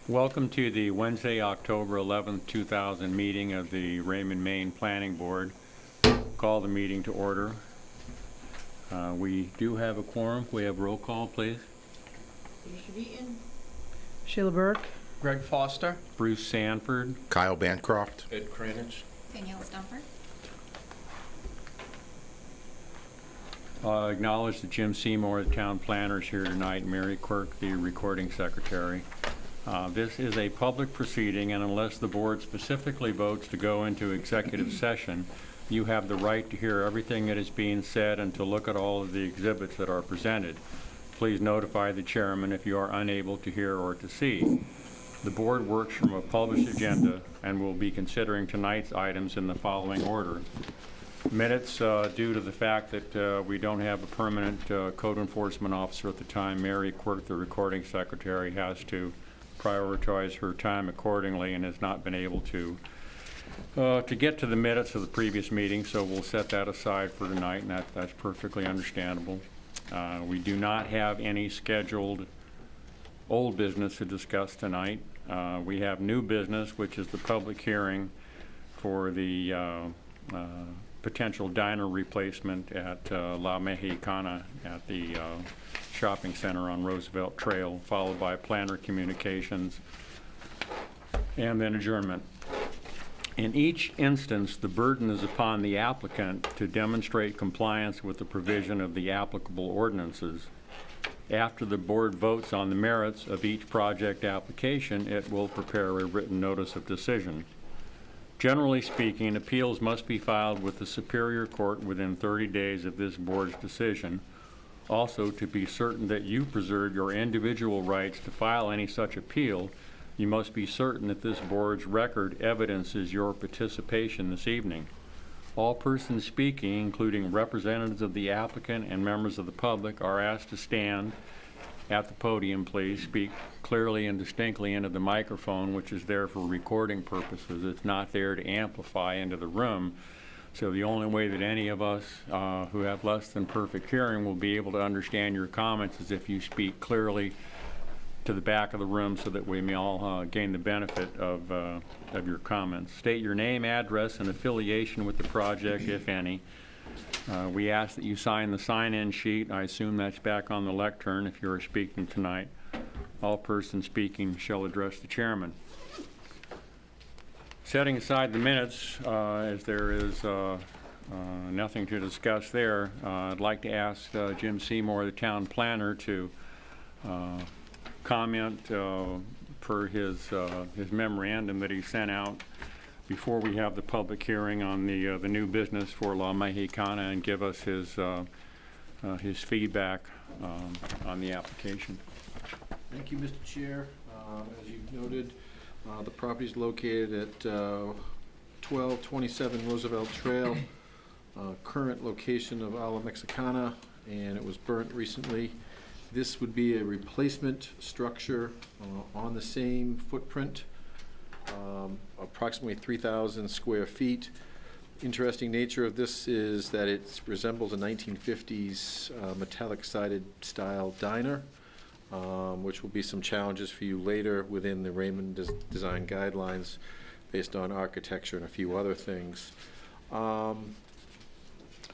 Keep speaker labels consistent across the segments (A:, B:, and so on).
A: Welcome to the Wednesday, October 11th, 2000 meeting of the Raymond, Maine Planning Board. Call the meeting to order. We do have a quorum. Can we have roll call, please?
B: Peter Beaton.
C: Sheila Burke.
D: Greg Foster.
A: Bruce Sanford.
E: Kyle Bancroft.
D: Ed Kranich.
B: Danielle Stumper.
A: Acknowledge that Jim Seymour, the town planner, is here tonight, and Mary Quirk, the recording secretary. This is a public proceeding, and unless the board specifically votes to go into executive session, you have the right to hear everything that is being said and to look at all of the exhibits that are presented. Please notify the chairman if you are unable to hear or to see. The board works from a published agenda and will be considering tonight's items in the following order. Minutes, due to the fact that we don't have a permanent code enforcement officer at the time, Mary Quirk, the recording secretary, has to prioritize her time accordingly and has not been able to get to the minutes of the previous meeting, so we'll set that aside for tonight, and that's perfectly understandable. We do not have any scheduled old business to discuss tonight. We have new business, which is the public hearing for the potential diner replacement at La Mexicana at the shopping center on Roosevelt Trail, followed by planner communications, and then adjournment. In each instance, the burden is upon the applicant to demonstrate compliance with the provision of the applicable ordinances. After the board votes on the merits of each project application, it will prepare a written notice of decision. Generally speaking, appeals must be filed with the Superior Court within 30 days of this board's decision. Also, to be certain that you preserve your individual rights to file any such appeal, you must be certain that this board's record evidences your participation this evening. All persons speaking, including representatives of the applicant and members of the public, are asked to stand at the podium, please. Speak clearly and distinctly into the microphone, which is there for recording purposes. It's not there to amplify into the room. So the only way that any of us who have less than perfect hearing will be able to understand your comments is if you speak clearly to the back of the room so that we may all gain the benefit of your comments. State your name, address, and affiliation with the project, if any. We ask that you sign the sign-in sheet. I assume that's back on the lectern if you are speaking tonight. All persons speaking shall address the chairman. Setting aside the minutes, as there is nothing to discuss there, I'd like to ask Jim Seymour, the town planner, to comment per his memorandum that he sent out before we have the public hearing on the new business for La Mexicana, and give us his feedback on the application.
D: Thank you, Mr. Chair. As you noted, the property is located at 1227 Roosevelt Trail, current location of La Mexicana, and it was burnt recently. This would be a replacement structure on the same footprint, approximately 3,000 square feet. Interesting nature of this is that it resembles a 1950s metallic sided style diner, which will be some challenges for you later within the Raymond design guidelines based on architecture and a few other things.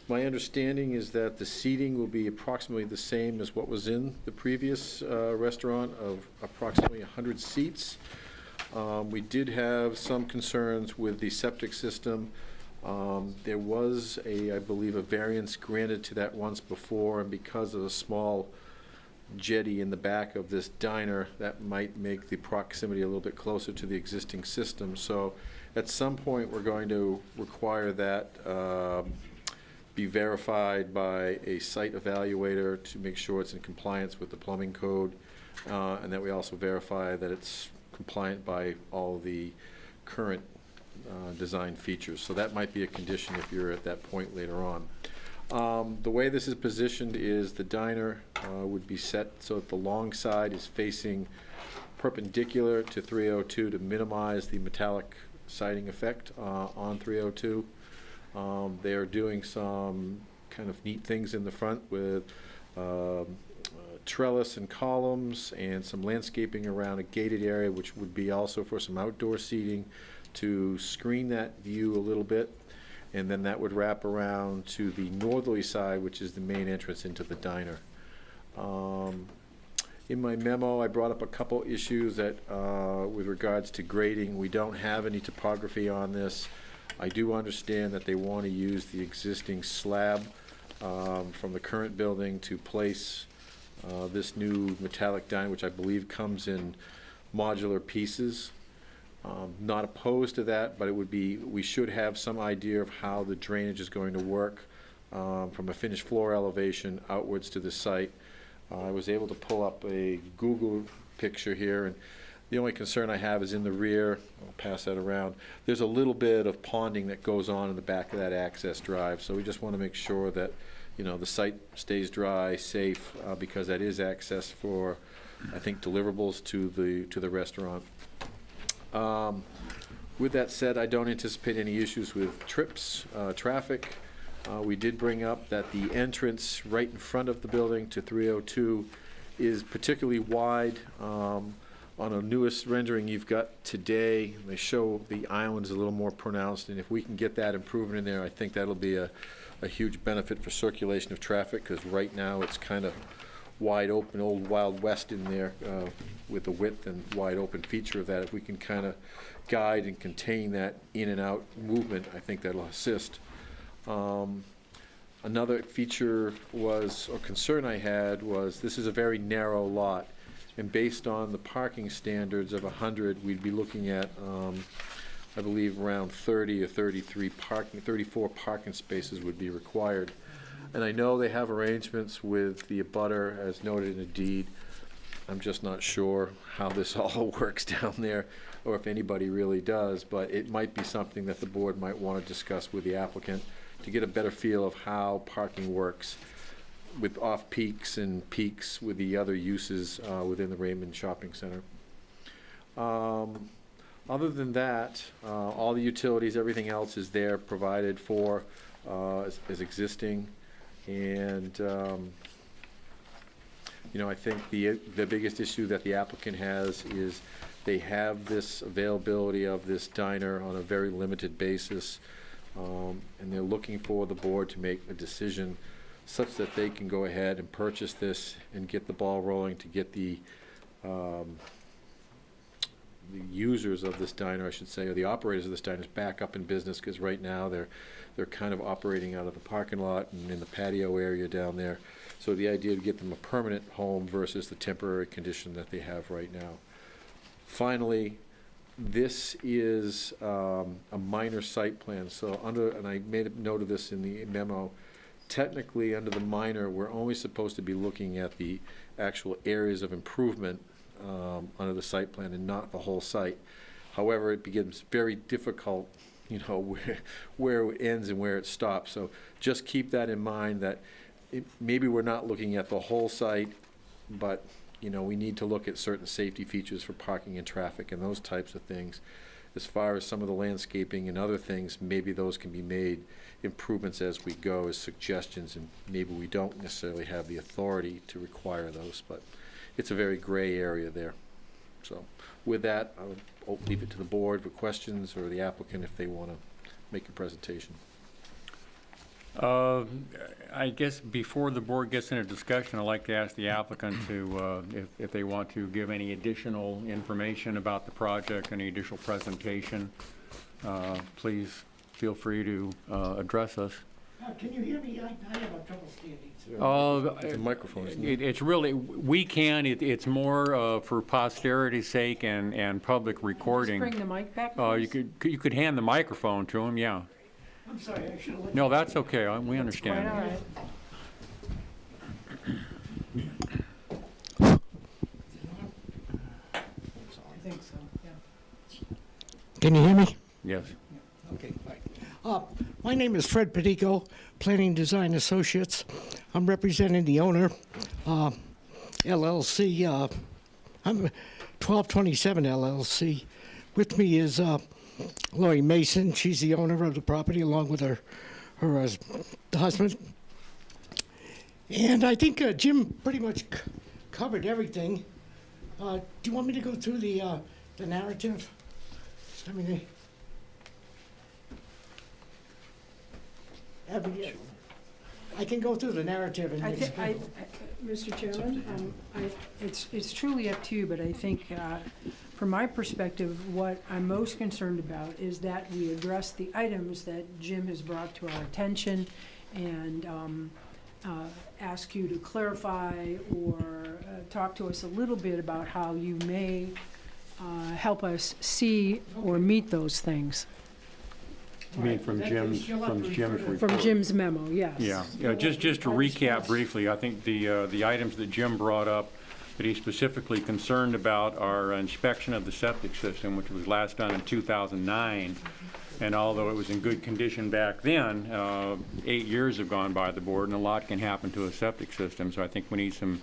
D: My understanding is that the seating will be approximately the same as what was in the previous restaurant, of approximately 100 seats. We did have some concerns with the septic system. There was I believe, a variance granted to that once before, and because of a small jetty in the back of this diner, that might make the proximity a little bit closer to the existing system. So at some point, we're going to require that be verified by a site evaluator to make sure it's in compliance with the plumbing code, and that we also verify that it's compliant by all the current design features. So that might be a condition if you're at that point later on. The way this is positioned is the diner would be set so that the long side is facing perpendicular to 302 to minimize the metallic siding effect on 302. They are doing some kind of neat things in the front with trellis and columns and some landscaping around a gated area, which would be also for some outdoor seating to screen that view a little bit. And then that would wrap around to the northerly side, which is the main entrance into the diner. In my memo, I brought up a couple issues that, with regards to grading. We don't have any topography on this. I do understand that they want to use the existing slab from the current building to place this new metallic diner, which I believe comes in modular pieces. Not opposed to that, but it would be, we should have some idea of how the drainage is going to work from a finished floor elevation outwards to the site. I was able to pull up a Google picture here, and the only concern I have is in the rear. I'll pass that around. There's a little bit of ponding that goes on in the back of that access drive, so we just want to make sure that, you know, the site stays dry, safe, because that is access for, I think, deliverables to the restaurant. With that said, I don't anticipate any issues with trips, traffic. We did bring up that the entrance right in front of the building to 302 is particularly wide. On a newest rendering you've got today, they show the islands a little more pronounced, and if we can get that improvement in there, I think that'll be a huge benefit for circulation of traffic, because right now it's kind of wide open, old Wild West in there with the width and wide open feature of that. If we can kind of guide and contain that in and out movement, I think that'll assist. Another feature was, or concern I had was, this is a very narrow lot, and based on the parking standards of 100, we'd be looking at, I believe, around 30 or 34 parking spaces would be required. And I know they have arrangements with the abutter, as noted in the deed. I'm just not sure how this all works down there, or if anybody really does, but it might be something that the board might want to discuss with the applicant to get a better feel of how parking works with off-peaks and peaks with the other uses within the Raymond Shopping Center. Other than that, all the utilities, everything else is there, provided for as existing. And you know, I think the biggest issue that the applicant has is they have this availability of this diner on a very limited basis, and they're looking for the board to make a decision such that they can go ahead and purchase this and get the ball rolling to get the users of this diner, I should say, or the operators of this diner, back up in business, because right now they're kind of operating out of the parking lot and in the patio area down there. So the idea to get them a permanent home versus the temporary condition that they have right now. Finally, this is a minor site plan. So and I made a note of this in the memo, technically under the minor, we're only supposed to be looking at the actual areas of improvement under the site plan and not the whole site. However, it becomes very difficult, you know, where it ends and where it stops. So just keep that in mind, that maybe we're not looking at the whole site, but you know, we need to look at certain safety features for parking and traffic and those types of things. As far as some of the landscaping and other things, maybe those can be made improvements as we go as suggestions, and maybe we don't necessarily have the authority to require those, but it's a very gray area there. So with that, I'll leave it to the board for questions, or the applicant if they want to make a presentation.
A: I guess before the board gets into discussion, I'd like to ask the applicant to, if they want to give any additional information about the project, any additional presentation, please feel free to address us.
E: Can you hear me? I have trouble standing.
D: It's a microphone, isn't it?
A: It's really, we can, it's more for posterity's sake and public recording.
C: Just bring the mic back,
A: You
C: please.
A: could hand the microphone to him, yeah.
E: I'm sorry, I should have let
A: No, that's okay, we understand.
C: Quite all right. I think so, yeah.
E: Can you hear me?
A: Yes.
E: Okay, fine. My name is Fred Pedico, Planning Design Associates. I'm representing the owner, LLC. I'm 1227 LLC. With me is Lori Mason. She's the owner of the property, along with her husband. And I think Jim pretty much covered everything. Do you want me to go through the narrative? I mean, I can go through the narrative and explain.
C: Mr. Chairman, it's truly up to you, but I think, from my perspective, what I'm most concerned about is that we address the items that Jim has brought to our attention and ask you to clarify or talk to us a little bit about how you may help us see or meet those things.
A: You mean from Jim's report?
C: From Jim's memo, yes.
A: Yeah, just to recap briefly, I think the items that Jim brought up that he's specifically concerned about are inspection of the septic system, which was last done in 2009. And although it was in good condition back then, 8 years have gone by the board, and a lot can happen to a septic system. So I think we need some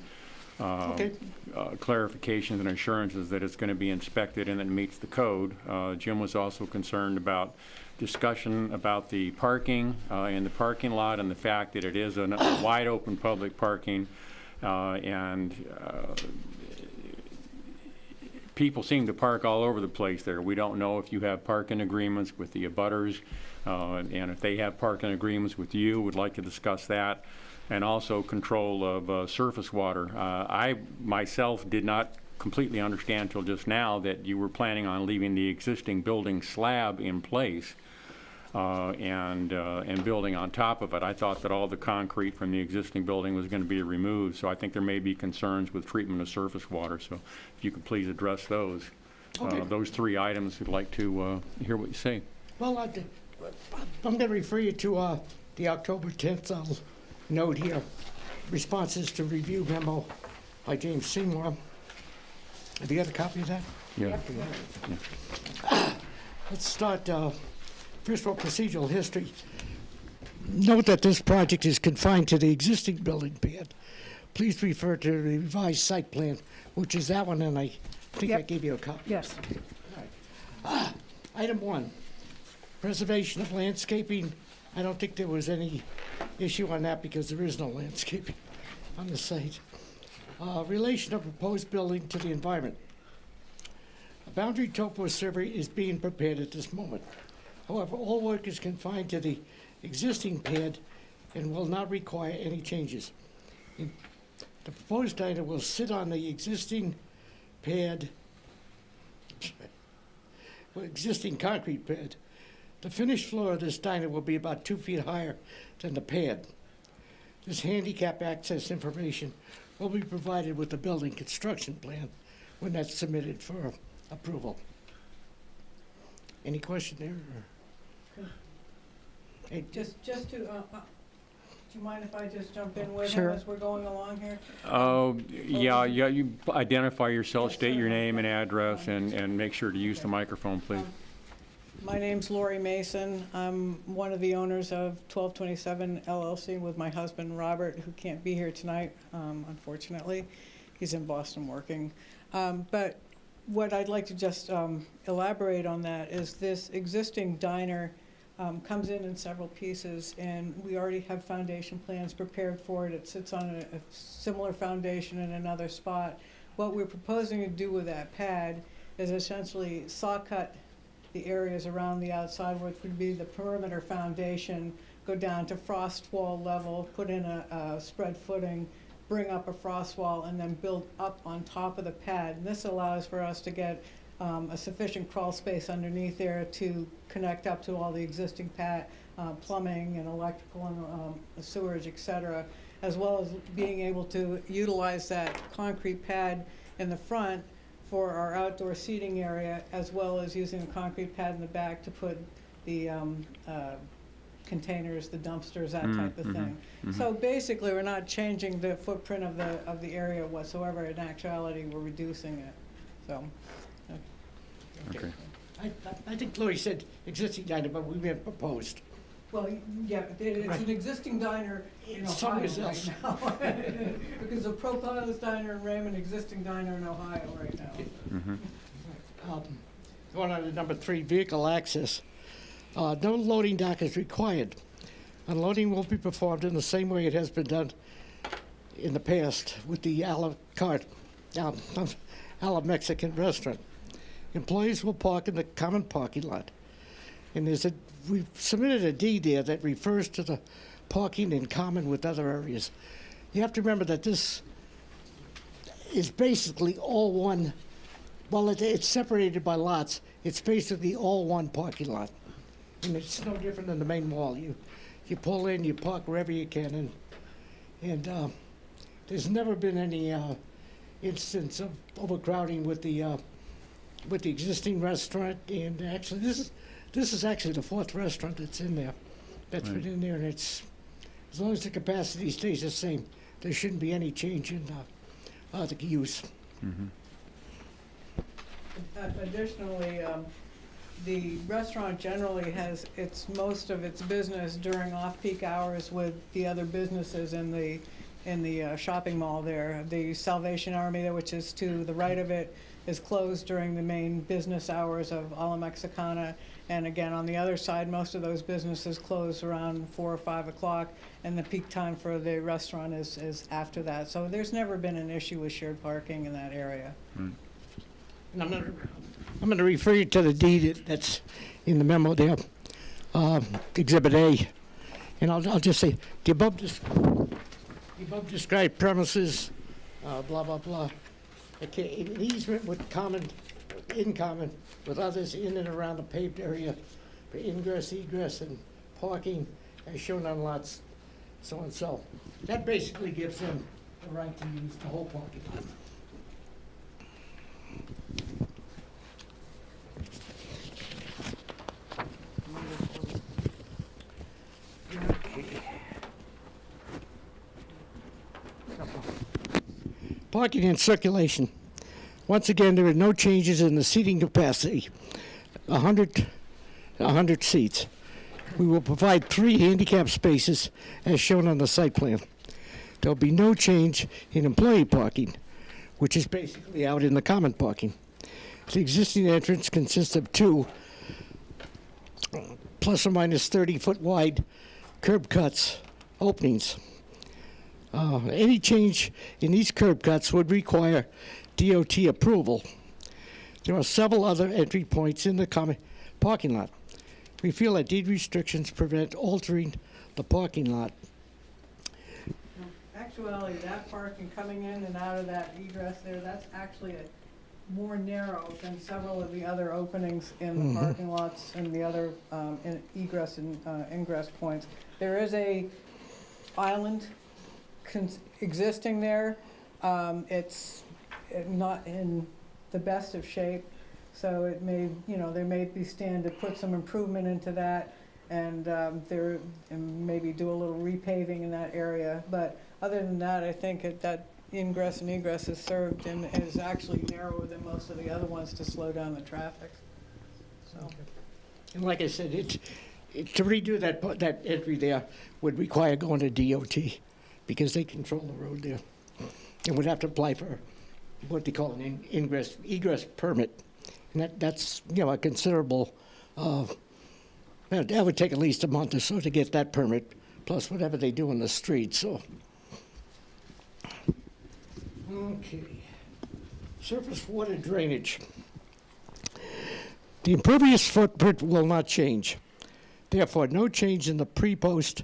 A: clarifications and assurances that it's going to be inspected and it meets the code. Jim was also concerned about discussion about the parking in the parking lot and the fact that it is a wide open public parking and people seem to park all over the place there. We don't know if you have parking agreements with the abutters and if they have parking agreements with you. Would like to discuss that, and also control of surface water. I myself did not completely understand until just now that you were planning on leaving the existing building slab in place and building on top of it. I thought that all the concrete from the existing building was going to be removed, so I think there may be concerns with treatment of surface water. So if you could please address those.
E: Okay.
A: Those three items, we'd like to hear what you say.
E: Well, I'm going to refer you to the October 10th note here, responses to review memo by James Seymour. Have you got a copy of that?
A: Yeah.
E: Let's start, first of all, procedural history. Note that this project is confined to the existing building pad. Please refer to the revised site plan, which is that one, and I think I
C: Yep.
E: gave you a copy.
C: Yes.
E: Item 1, preservation of landscaping. I don't think there was any issue on that because there is no landscaping on the site. Relation of proposed building to the environment. A boundary topo survey is being prepared at this moment. However, all work is confined to the existing pad and will not require any changes. The proposed diner will sit on the existing pad, existing concrete pad. The finished floor of this diner will be about 2 feet higher than the pad. This handicap access information will be provided with the building construction plan when that's submitted for approval. Any question there? Hey,
C: Just to, do you mind if I just jump in with
E: Sure.
C: him as we're going along here?
A: Yeah, you identify yourself,
C: Yes,
A: state your
C: sir.
A: name and address, and make sure to use the microphone, please.
C: My name's Lori Mason. I'm one of the owners of 1227 LLC with my husband, Robert, who can't be here tonight, unfortunately. He's in Boston working. But what I'd like to just elaborate on that is this existing diner comes in several pieces, and we already have foundation plans prepared for it. It sits on a similar foundation in another spot. What we're proposing to do with that pad is essentially saw cut the areas around the outside, which would be the perimeter foundation, go down to frost wall level, put in a spread footing, bring up a frost wall, and then build up on top of the pad. And this allows for us to get a sufficient crawl space underneath there to connect up to all the existing pad, plumbing and electrical and sewage, et cetera, as well as being able to utilize that concrete pad in the front for our outdoor seating area, as well as using a concrete pad in the back to put the containers, the dumpsters, that type of thing. So basically, we're not changing the footprint of the area whatsoever. In actuality, we're reducing it. So.
A: Okay.
E: I think Lori said existing diner, but we meant proposed.
C: Well, yeah, it's
E: Right.
C: an existing diner in
E: It's
C: Ohio
E: someplace else.
C: right now. Because the proposed diner in Raymond, existing diner in Ohio right now.
E: Going on to number 3, vehicle access. No loading dock is required. Unloading will be performed in the same way it has been done in the past with the a la carte, a la Mexican restaurant. Employees will park in the common parking lot. And we've submitted a deed there that refers to the parking in common with other areas. You have to remember that this is basically all one, well, it's separated by lots. It's basically all one parking lot. And it's no different than the main mall. You pull in, you park wherever you can, and there's never been any instance of overcrowding with the existing restaurant. And actually, this is actually the fourth restaurant that's in there, that's been in there, and it's, as long as the capacity stays the same, there shouldn't be any change in the use.
C: Additionally, the restaurant generally has most of its business during off-peak hours with the other businesses in the shopping mall there. The Salvation Army, which is to the right of it, is closed during the main business hours of a la Mexicana. And again, on the other side, most of those businesses close around 4 or 5 o'clock, and the peak time for the restaurant is after that. So there's never been an issue with shared parking in that area.
E: And I'm going to refer you to the deed that's in the memo there, Exhibit A. And I'll just say, the above described premises, blah, blah, blah. Okay, an easement in common with others in and around the paved area for ingress, egress, and parking as shown on lots so and so. That basically gives them the right to use the whole parking lot. Parking and circulation. Once again, there are no changes in the seating capacity, 100 seats. We will provide 3 handicap spaces as shown on the site plan. There'll be no change in employee parking, which is basically out in the common parking. The existing entrance consists of 2 plus or minus 30-foot wide curb cuts openings. Any change in these curb cuts would require DOT approval. There are several other entry points in the common parking lot. We feel that deed restrictions prevent altering the parking lot.
C: Actually, that parking coming in and out of that egress there, that's actually more narrow than several of the other openings in the parking lots and the other egress and ingress points. There is a island existing there. It's not in the best of shape, so it may, there may be stand to put some improvement into that, and maybe do a little repaving in that area. But other than that, I think that ingress and egress is served and is actually narrower than most of the other ones to slow down the traffic. So,
E: And like I said, to redo that entry there would require going to DOT because they control the road there. And would have to apply for what they call an egress permit. And that's a considerable, that would take at least a month or so to get that permit, plus whatever they do in the street, so. Okay. Surface water drainage. The impervious footprint will not change. Therefore, no change in the pre-post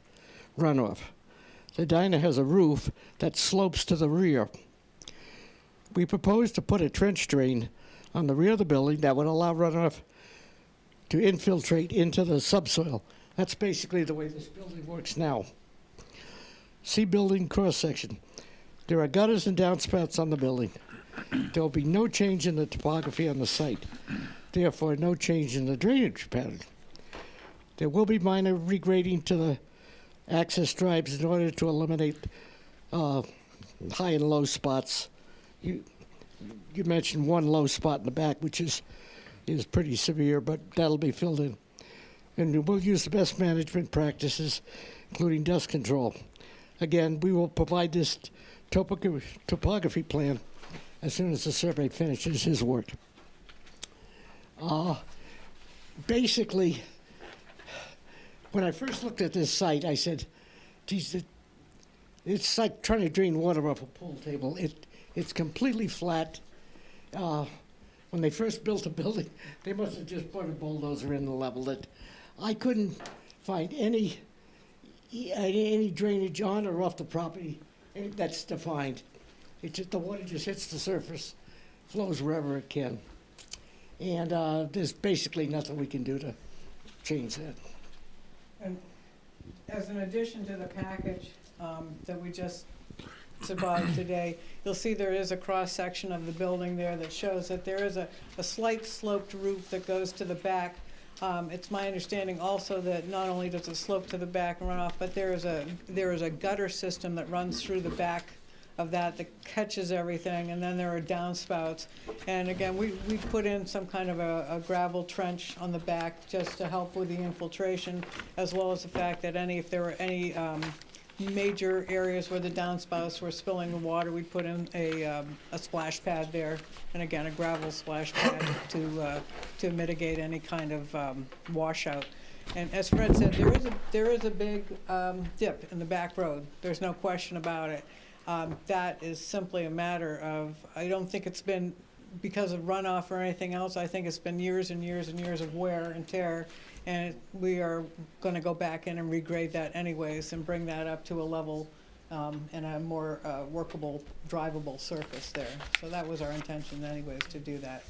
E: runoff. The diner has a roof that slopes to the rear. We propose to put a trench drain on the rear of the building that would allow runoff to infiltrate into the subsoil. That's basically the way this building works now. See building cross-section. There are gutters and downspouts on the building. There will be no change in the topography on the site. Therefore, no change in the drainage pattern. There will be minor regrading to the access drives in order to eliminate high and low spots. You mentioned one low spot in the back, which is pretty severe, but that'll be filled in. And we'll use the best management practices, including dust control. Again, we will provide this topography plan as soon as the survey finishes his work. Basically, when I first looked at this site, I said, geez, it's like trying to drain water off a pool table. It's completely flat. When they first built the building, they must have just put a bulldozer in and leveled it. I couldn't find any drainage on or off the property that's defined. It's just, the water just hits the surface, flows wherever it can. And there's basically nothing we can do to change that.
C: And as an addition to the package that we just survived today, you'll see there is a cross-section of the building there that shows that there is a slight sloped roof that goes to the back. It's my understanding also that not only does it slope to the back and run off, but there is a gutter system that runs through the back of that catches everything, and then there are downspouts. And again, we put in some kind of a gravel trench on the back just to help with the infiltration, as well as the fact that if there were any major areas where the downspouts were spilling the water, we put in a splash pad there, and again, a gravel splash pad to mitigate any kind of washout. And as Fred said, there is a big dip in the back road. There's no question about it. That is simply a matter of, I don't think it's been because of runoff or anything else. I think it's been years and years and years of wear and tear, and we are going to go back in and regrade that anyways and bring that up to a level and a more workable, drivable surface there. So that was our intention anyways, to do that.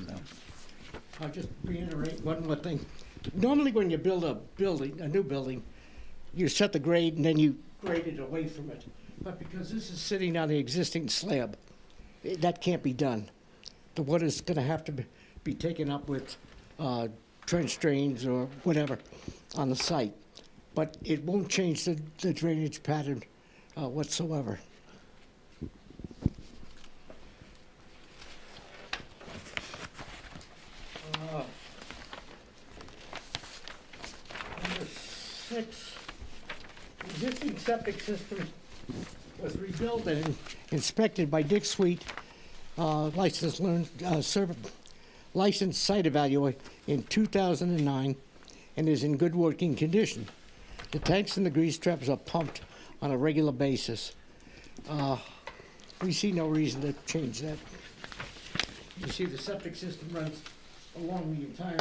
C: So.
E: I'll just reiterate one more thing. Normally when you build a new building, you set the grade and then you grade it away from it. But because this is sitting on the existing slab, that can't be done. The water's going to have to be taken up with trench drains or whatever on the site. But it won't change the drainage pattern whatsoever. Number 6, existing septic system was rebuilt and inspected by Dick Sweet, licensed site evaluator in 2009, and is in good working condition. The tanks and the grease traps are pumped on a regular basis. We see no reason to change that. You see the septic system runs along the entire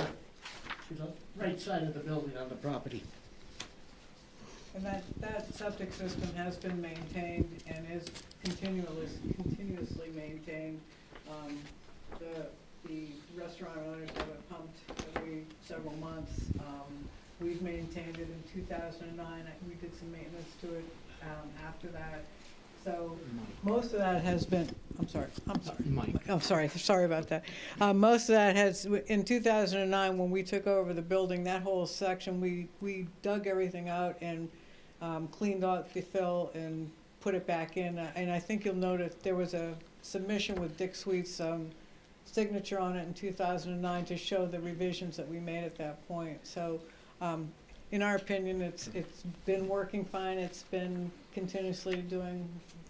E: right side of the building on the property.
C: And that septic system has been maintained and is continuously maintained. The restaurant owners have it pumped every several months. We've maintained it in 2009. We did some maintenance to it after that. So most of that has been, I'm sorry.
E: Mike.
C: Oh, sorry about that. Most of that has, in 2009, when we took over the building, that whole section, we dug everything out and cleaned out the fill and put it back in. And I think you'll notice there was a submission with Dick Sweet's signature on it in 2009 to show the revisions that we made at that point. So in our opinion, it's been working fine. It's been continuously doing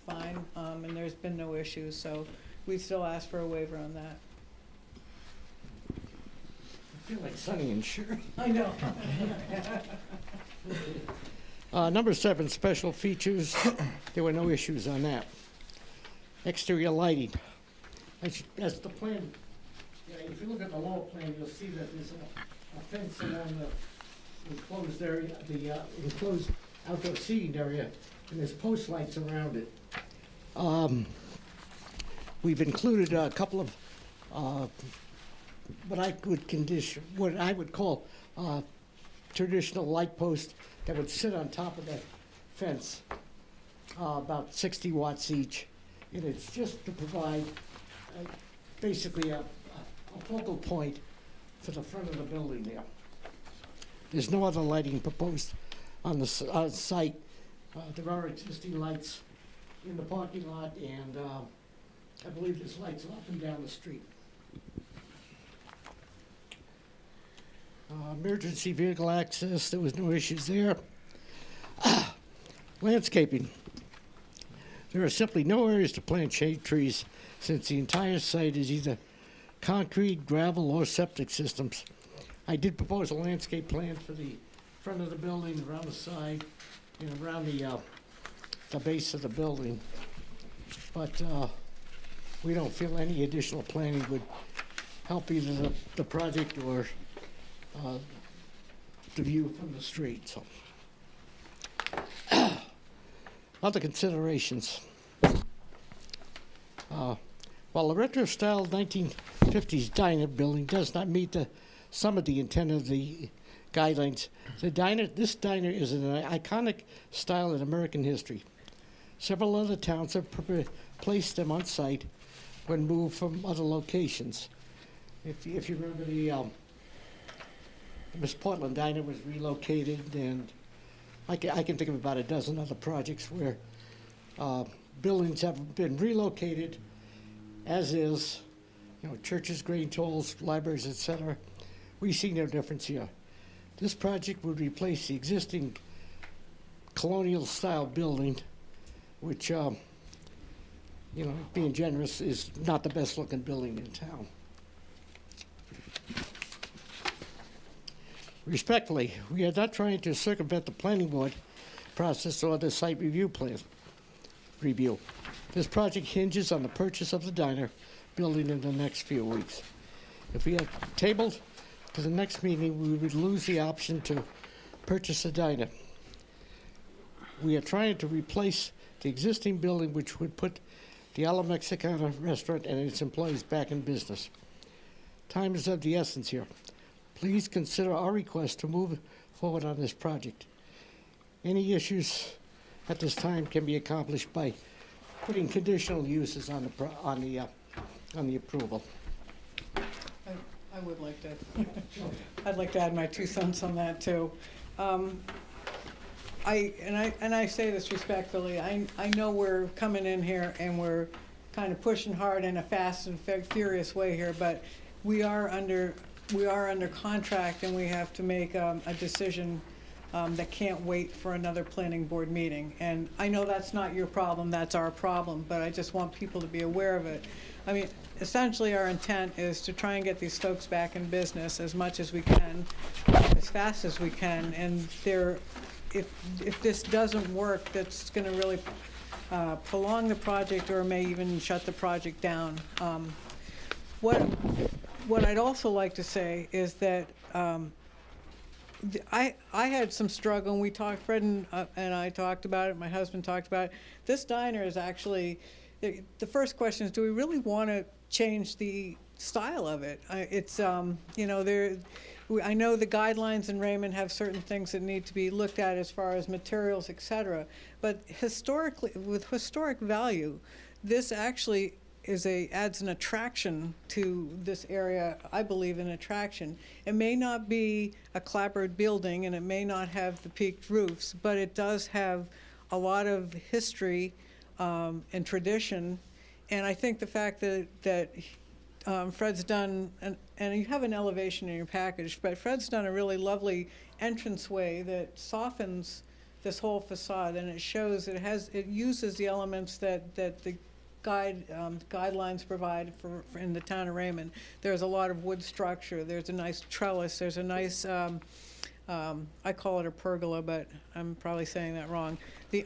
C: fine, and there's been no issues. So we still ask for a waiver on that.
E: I feel like Sonny and Cher.
C: I know.
E: Number 7, special features. There were no issues on that. Exterior lighting. That's the plan. Yeah, if you look at the lower plan, you'll see that there's a fence along the enclosed area, the enclosed outdoor seating area, and there's post lights around it. We've included a couple of what I would call traditional light posts that would sit on top of that fence, about 60 watts each, and it's just to provide basically a focal point for the front of the building there. There's no other lighting proposed on the site. There are existing lights in the parking lot, and I believe there's lights up and down the street. Emergency vehicle access, there was no issues there. Landscaping. There are simply no areas to plant shade trees since the entire site is either concrete, gravel, or septic systems. I did propose a landscape plan for the front of the building, around the side, and around the the base of the building. But we don't feel any additional planning would help either the project or the view from the street, so. Other considerations. While the retro-style 1950s diner building does not meet some of the intent of the guidelines, this diner is an iconic style in American history. Several other towns have placed them on site when moved from other locations. If you remember, the Miss Portland Diner was relocated, and I can think of about a dozen other projects where buildings have been relocated as is, churches, grain tolls, libraries, etc. We see no difference here. This project would replace the existing colonial-style building, which, being generous, is not the best-looking building in town. Respectfully, we are not trying to circumvent the planning board process or the site review plan review. This project hinges on the purchase of the diner building in the next few weeks. If we are tabled to the next meeting, we would lose the option to purchase the diner. We are trying to replace the existing building, which would put the Ala Mexicana restaurant and its employees back in business. Time is of the essence here. Please consider our request to move forward on this project. Any issues at this time can be accomplished by putting conditional uses on the approval.
C: I would like to, I'd like to add my 2 cents on that too. I say this respectfully. I know we're coming in here and we're kind of pushing hard in a fast and furious way here, but we are under contract, and we have to make a decision that can't wait for another planning board meeting. And I know that's not your problem, that's our problem, but I just want people to be aware of it. I mean, essentially our intent is to try and get these folks back in business as much as we can, as fast as we can, and if this doesn't work, that's gonna really prolong the project or may even shut the project down. What I'd also like to say is that I had some struggle, and we talked, Fred and I talked about it, my husband talked about it. This diner is actually, the first question is, do we really want to change the style of it? I know the guidelines in Raymond have certain things that need to be looked at as far as materials, et cetera, but historically, with historic value, this actually adds an attraction to this area. I believe an attraction. It may not be a clapboard building, and it may not have the peaked roofs, but it does have a lot of history and tradition. And I think the fact that Fred's done, and you have an elevation in your package, but Fred's done a really lovely entranceway that softens this whole facade, and it shows it uses the elements that the guidelines provide for in the town of Raymond. There's a lot of wood structure. There's a nice trellis. There's a nice, I call it a pergola, but I'm probably saying that wrong,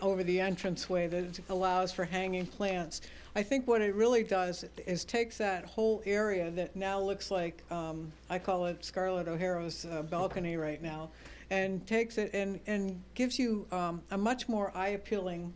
C: over the entranceway that allows for hanging plants. I think what it really does is takes that whole area that now looks like, I call it Scarlett O'Hara's balcony right now, and takes it and gives you a much more eye-appealing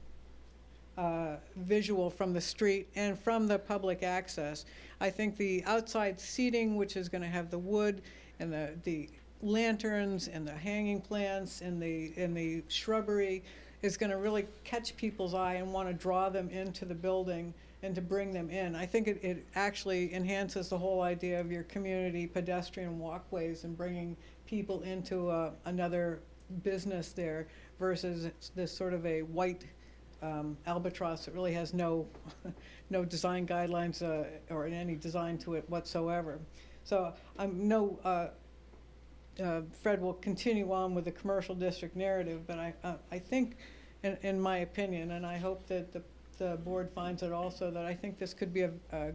C: visual from the street and from the public access. I think the outside seating, which is going to have the wood and the lanterns and the hanging plants and the shrubbery, is going to really catch people's eye and want to draw them into the building and to bring them in. I think it actually enhances the whole idea of your community pedestrian walkways and bringing people into another business there versus this sort of a white albatross that really has no design guidelines or any design to it whatsoever. So Fred will continue on with the commercial district narrative, but I think, in my opinion, and I hope that the board finds it also, that I think this could be a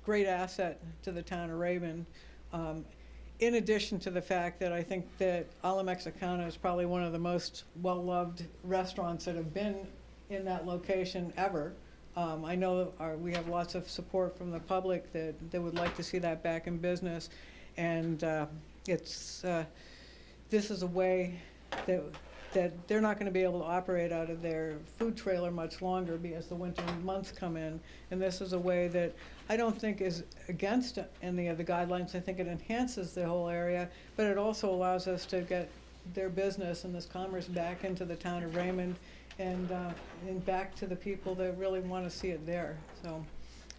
C: great asset to the town of Raymond. In addition to the fact that I think that Ala Mexicana is probably one of the most well-loved restaurants that have been in that location ever. I know we have lots of support from the public that they would like to see that back in business. And this is a way that they're not going to be able to operate out of their food trailer much longer as the winter months come in. And this is a way that I don't think is against any of the guidelines. I think it enhances the whole area, but it also allows us to get their business and this commerce back into the town of Raymond and back to the people that really want to see it there. So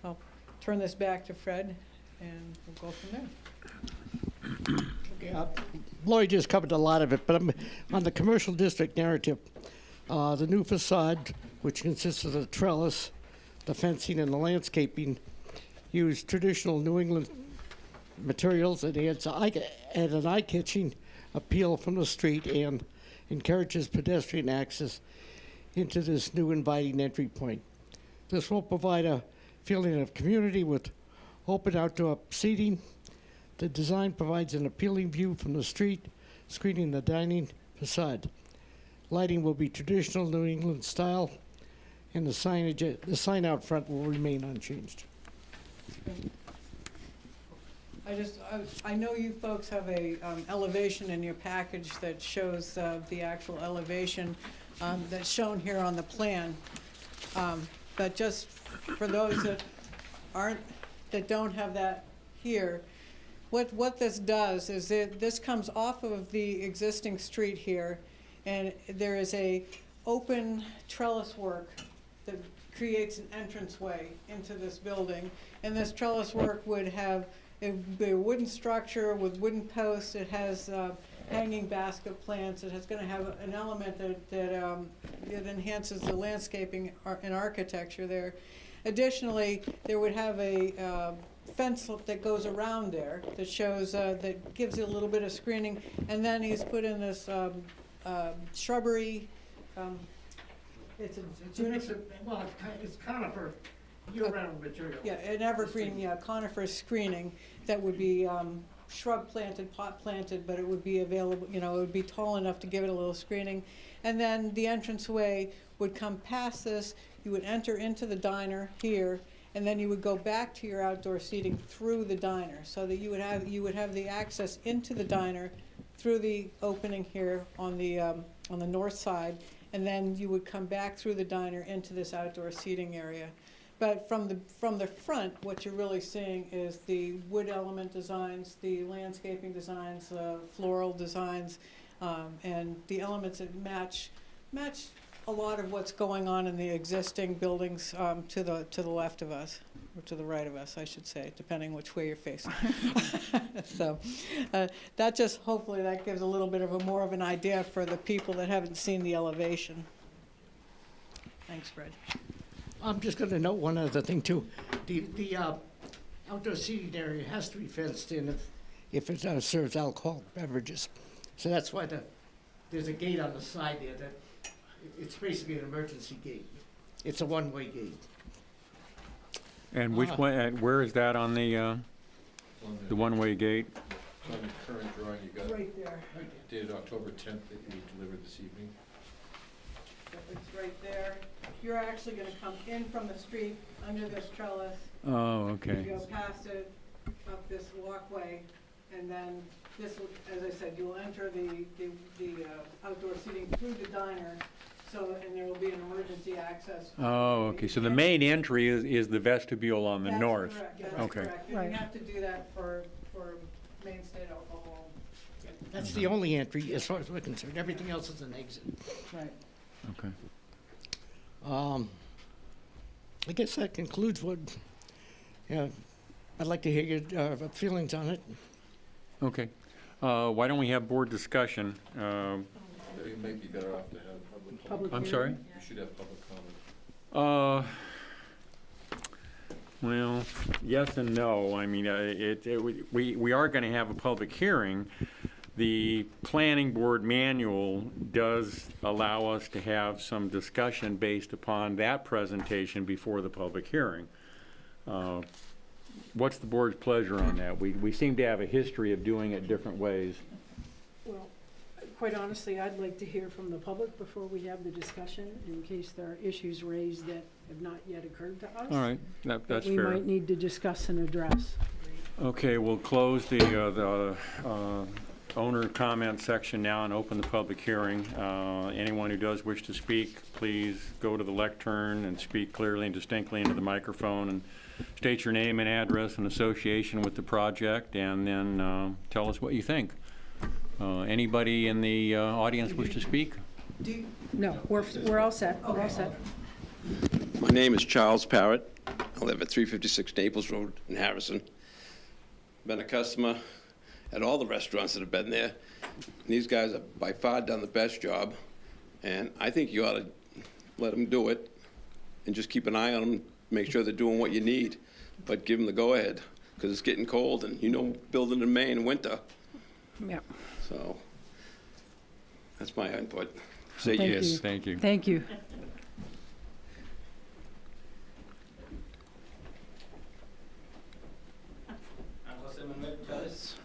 C: I'll turn this back to Fred and we'll go from there.
E: Okay, Lori just covered a lot of it, but on the commercial district narrative, the new facade, which consists of the trellis, the fencing, and the landscaping, use traditional New England materials. It adds an eye-catching appeal from the street and encourages pedestrian access into this new inviting entry point. This will provide a feeling of community with open outdoor seating. The design provides an appealing view from the street, screening the dining facade. Lighting will be traditional New England style, and the sign out front will remain unchanged.
C: I know you folks have a elevation in your package that shows the actual elevation that's shown here on the plan. But just for those that don't have that here, what this does is this comes off of the existing street here, and there is a open trellis work that creates an entranceway into this building. And this trellis work would have a wooden structure with wooden posts. It has hanging basket plants. It's going to have an element that it enhances the landscaping and architecture there. Additionally, there would have a fence that goes around there that shows, that gives it a little bit of screening. And then he's put in this shrubbery, it's
E: conifer, year-round material.
C: yeah, an evergreen, conifer screening that would be shrub planted, pot planted, but it would be available, it would be tall enough to give it a little screening. And then the entranceway would come past this. You would enter into the diner here, and then you would go back to your outdoor seating through the diner, so that you would have the access into the diner through the opening here on the north side, and then you would come back through the diner into this outdoor seating area. But from the front, what you're really seeing is the wood element designs, the landscaping designs, floral designs, and the elements that match a lot of what's going on in the existing buildings to the left of us, or to the right of us, I should say, depending which way you're facing. So that just, hopefully that gives a little bit of more of an idea for the people that haven't seen the elevation. Thanks, Fred.
E: I'm just going to note one other thing too. The outdoor seating area has to be fenced in if it serves alcohol beverages. So that's why there's a gate on the side there that it's basically an emergency gate. It's a one-way gate.
A: And which way, where is that on the one-way gate?
D: It's on the current drawing you got,
C: Right there.
D: dated October 10th, that you delivered this evening.
C: It's right there. You're actually going to come in from the street under this trellis.
A: Oh, okay.
C: You go past it, up this walkway, and then this will, as I said, you'll enter the outdoor seating through the diner. So, and there will be an emergency access.
A: Oh, okay, so the main entry is the vestibule on the
C: That's
A: north?
C: correct, that's
A: Okay.
C: correct. And you have to do that for Maine State Alcohol.
E: That's the only entry as far as we're concerned. Everything else is an exit.
C: Right.
A: Okay.
E: I guess that concludes what, I'd like to hear your feelings on it.
A: Okay. Why don't we have board discussion?
D: It may be better off to have public comment.
A: I'm sorry?
D: You should have public comment.
A: Well, yes and no. I mean, we are going to have a public hearing. The planning board manual does allow us to have some discussion based upon that presentation before the public hearing. What's the board's pleasure on that? We seem to have a history of doing it different ways.
C: Well,
F: quite honestly, I'd like to hear from the public before we have the discussion, in case there are issues raised that have not yet occurred to us.
A: All right,
F: that
A: that's
F: we
A: fair.
F: might need to discuss and address.
A: Okay, we'll close the owner comment section now and open the public hearing. Anyone who does wish to speak, please go to the lectern and speak clearly and distinctly into the microphone and state your name and address and association with the project, and then tell us what you think. Anybody in the audience wish to speak?
F: No, we're all set, we're all set.
G: My name is Charles Parrott. I live at 356 Naples Road in Harrison. Been a customer at all the restaurants that have been there. These guys have by far done the best job, and I think you ought to let them do it and just keep an eye on them, make sure they're doing what you need, but give them the go-ahead, because it's getting cold, and you know, building in Maine in winter.
F: Yeah.
G: So that's my input. Say
F: Thank
G: yes.
F: you.
A: Thank you.
F: Thank you.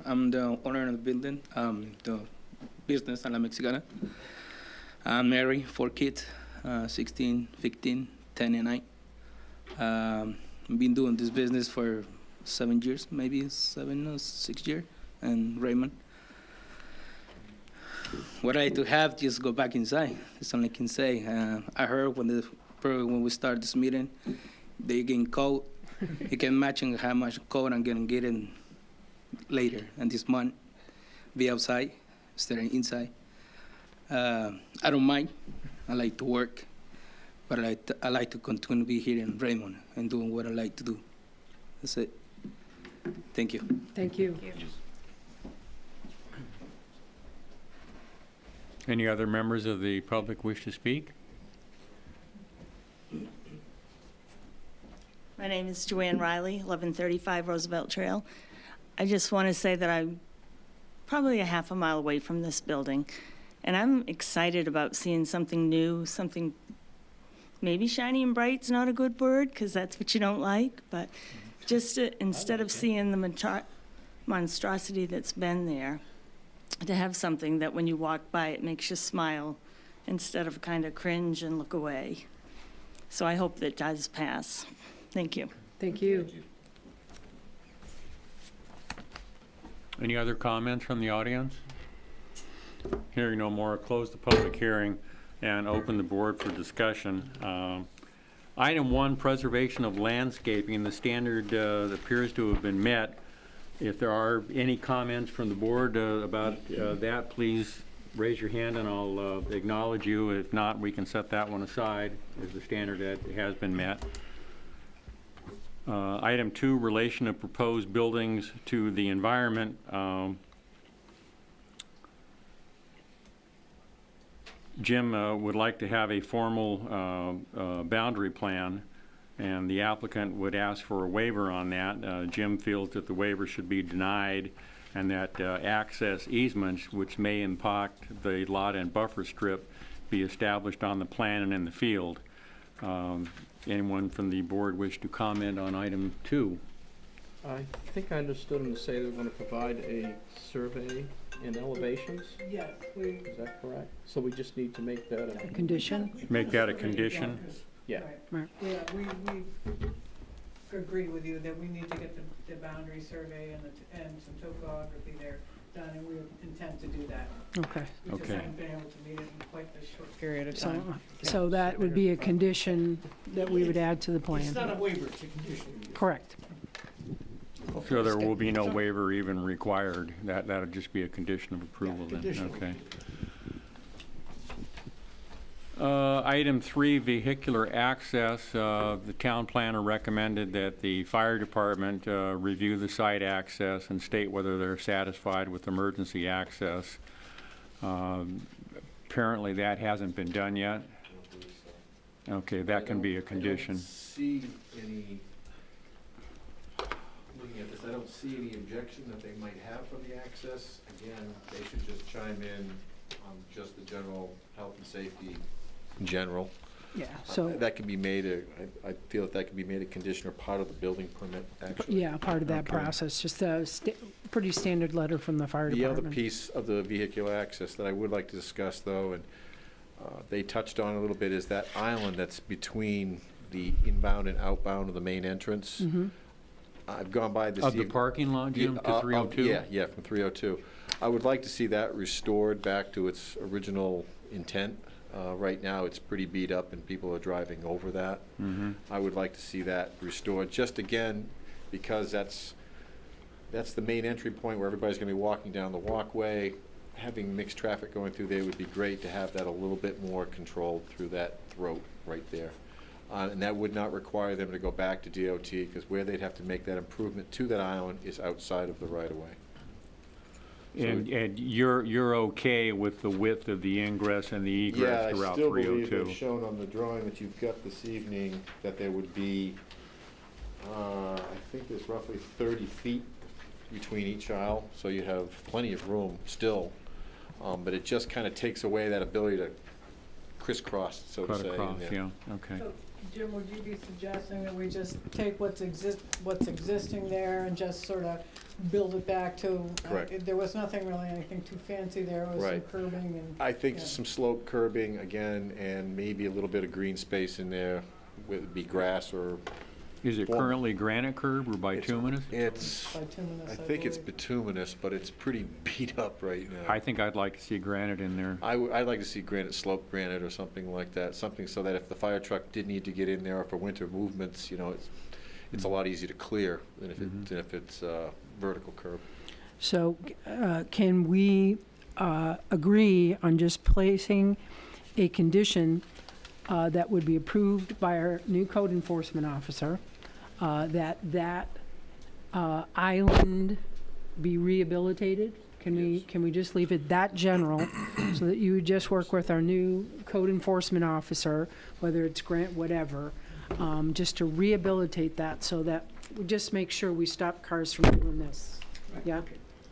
H: I'm the owner of the building, the business, and I'm Mexicana. I'm married, 4 kids, 16, 15, 10, and 9. I've been doing this business for 7 years, maybe 7 or 6 years, and Raymond. What I like to have, just go back inside. That's all I can say. I heard when we start this meeting, they getting cold. You can imagine how much cold I'm gonna get in later and this month. Be outside instead of inside. I don't mind. I like to work, but I like to continue to be here in Raymond and doing what I like to do. That's it. Thank you.
F: Thank you.
A: Any other members of the public wish to speak?
I: My name is Joanne Riley, 1135 Roosevelt Trail. I just want to say that I'm probably a half a mile away from this building, and I'm excited about seeing something new, something maybe shiny and bright's not a good word because that's what you don't like, but just instead of seeing the monstrosity that's been there, to have something that when you walk by it makes you smile instead of kind of cringe and look away. So I hope that does pass. Thank you.
F: Thank you.
A: Any other comments from the audience? Hearing no more, close the public hearing and open the board for discussion. Item 1, preservation of landscaping. The standard appears to have been met. If there are any comments from the board about that, please raise your hand and I'll acknowledge you. If not, we can set that one aside as the standard that has been met. Item 2, relation of proposed buildings to the environment. Jim would like to have a formal boundary plan, and the applicant would ask for a waiver on that. Jim feels that the waiver should be denied and that access easements, which may impact the lot and buffer strip, be established on the plan and in the field. Anyone from the board wish to comment on item 2?
J: I think I understood them to say they're going to provide a survey and elevations.
C: Yes,
J: Is that correct? So we just need to make that a...
F: Condition?
A: Make that a condition.
J: Yeah.
F: Right.
C: Yeah, we agree with you that we need to get the boundary survey and some topography there done, and we intend to do that.
F: Okay.
C: We just
A: Okay.
C: haven't been able to meet it in quite this short period of time.
F: So that would be a condition that we would add to the
E: It's not a
F: plan.
E: waiver, it's a condition.
F: Correct.
A: So there will be no waiver even required. That'll just be a condition of approval then.
E: conditional.
A: Okay. Item 3, vehicular access. The town planner recommended that the fire department review the site access and state whether they're satisfied with emergency access. Apparently that hasn't been done yet. Okay, that can be a condition.
D: I don't see any, looking at this, I don't see any objection that they might have from the access. Again, they should just chime in on just the general health and safety in general.
F: Yeah, so,
D: That can be made, I feel that could be made a condition or part of the building permit, actually.
F: yeah, part of that
D: Okay.
F: process, just a pretty standard letter from the fire
D: The other
F: department.
D: piece of the vehicular access that I would like to discuss, though, and they touched on a little bit, is that island that's between the inbound and outbound of the main entrance. I've gone by this
A: Of the
D: evening.
A: parking lot, Jim, to 302?
D: Yeah, from 302. I would like to see that restored back to its original intent. Right now, it's pretty beat up and people are driving over that. I would like to see that restored, just again, because that's the main entry point where everybody's gonna be walking down the walkway. Having mixed traffic going through there would be great to have that a little bit more controlled through that throat right there. And that would not require them to go back to DOT, because where they'd have to make that improvement to that island is outside of the right-of-way.
A: And you're okay with the width of the ingress and the egress throughout 302?
D: Yeah, I still believe it's shown on the drawing that you've got this evening, that there would be, I think there's roughly 30 feet between each aisle, so you have plenty of room still. But it just kind of takes away that ability to crisscross, so to
A: Cut
D: say. in
A: across,
D: there.
A: yeah, okay.
C: So, Jim, would you be suggesting that we just take what's existing there and just sort of build it back to?
D: Correct.
C: There was anything too fancy there, it was some
D: Right.
C: curbing and.
D: I think
C: Yeah.
D: some slope curbing again, and maybe a little bit of green space in there, would be grass or.
A: Is it
D: Well,
A: currently granite curb or bituminous?
D: It's,
C: Bituminous,
D: I think it's
C: believe.
D: bituminous, but it's pretty beat up right now.
A: I think I'd like to see granite in there.
D: I'd like to see granite, slope granite or something like that, something so that if the fire truck did need to get in there or for winter movements, it's a lot easier to clear than if it's vertical curb.
F: So, can we agree on just placing a condition that would be approved by our new code enforcement officer, that island be rehabilitated? Can we just leave it that general, so that you would just work with our new code enforcement officer, whether it's grant, whatever, just to rehabilitate that, so that we just make sure we stop cars from doing this? Yeah?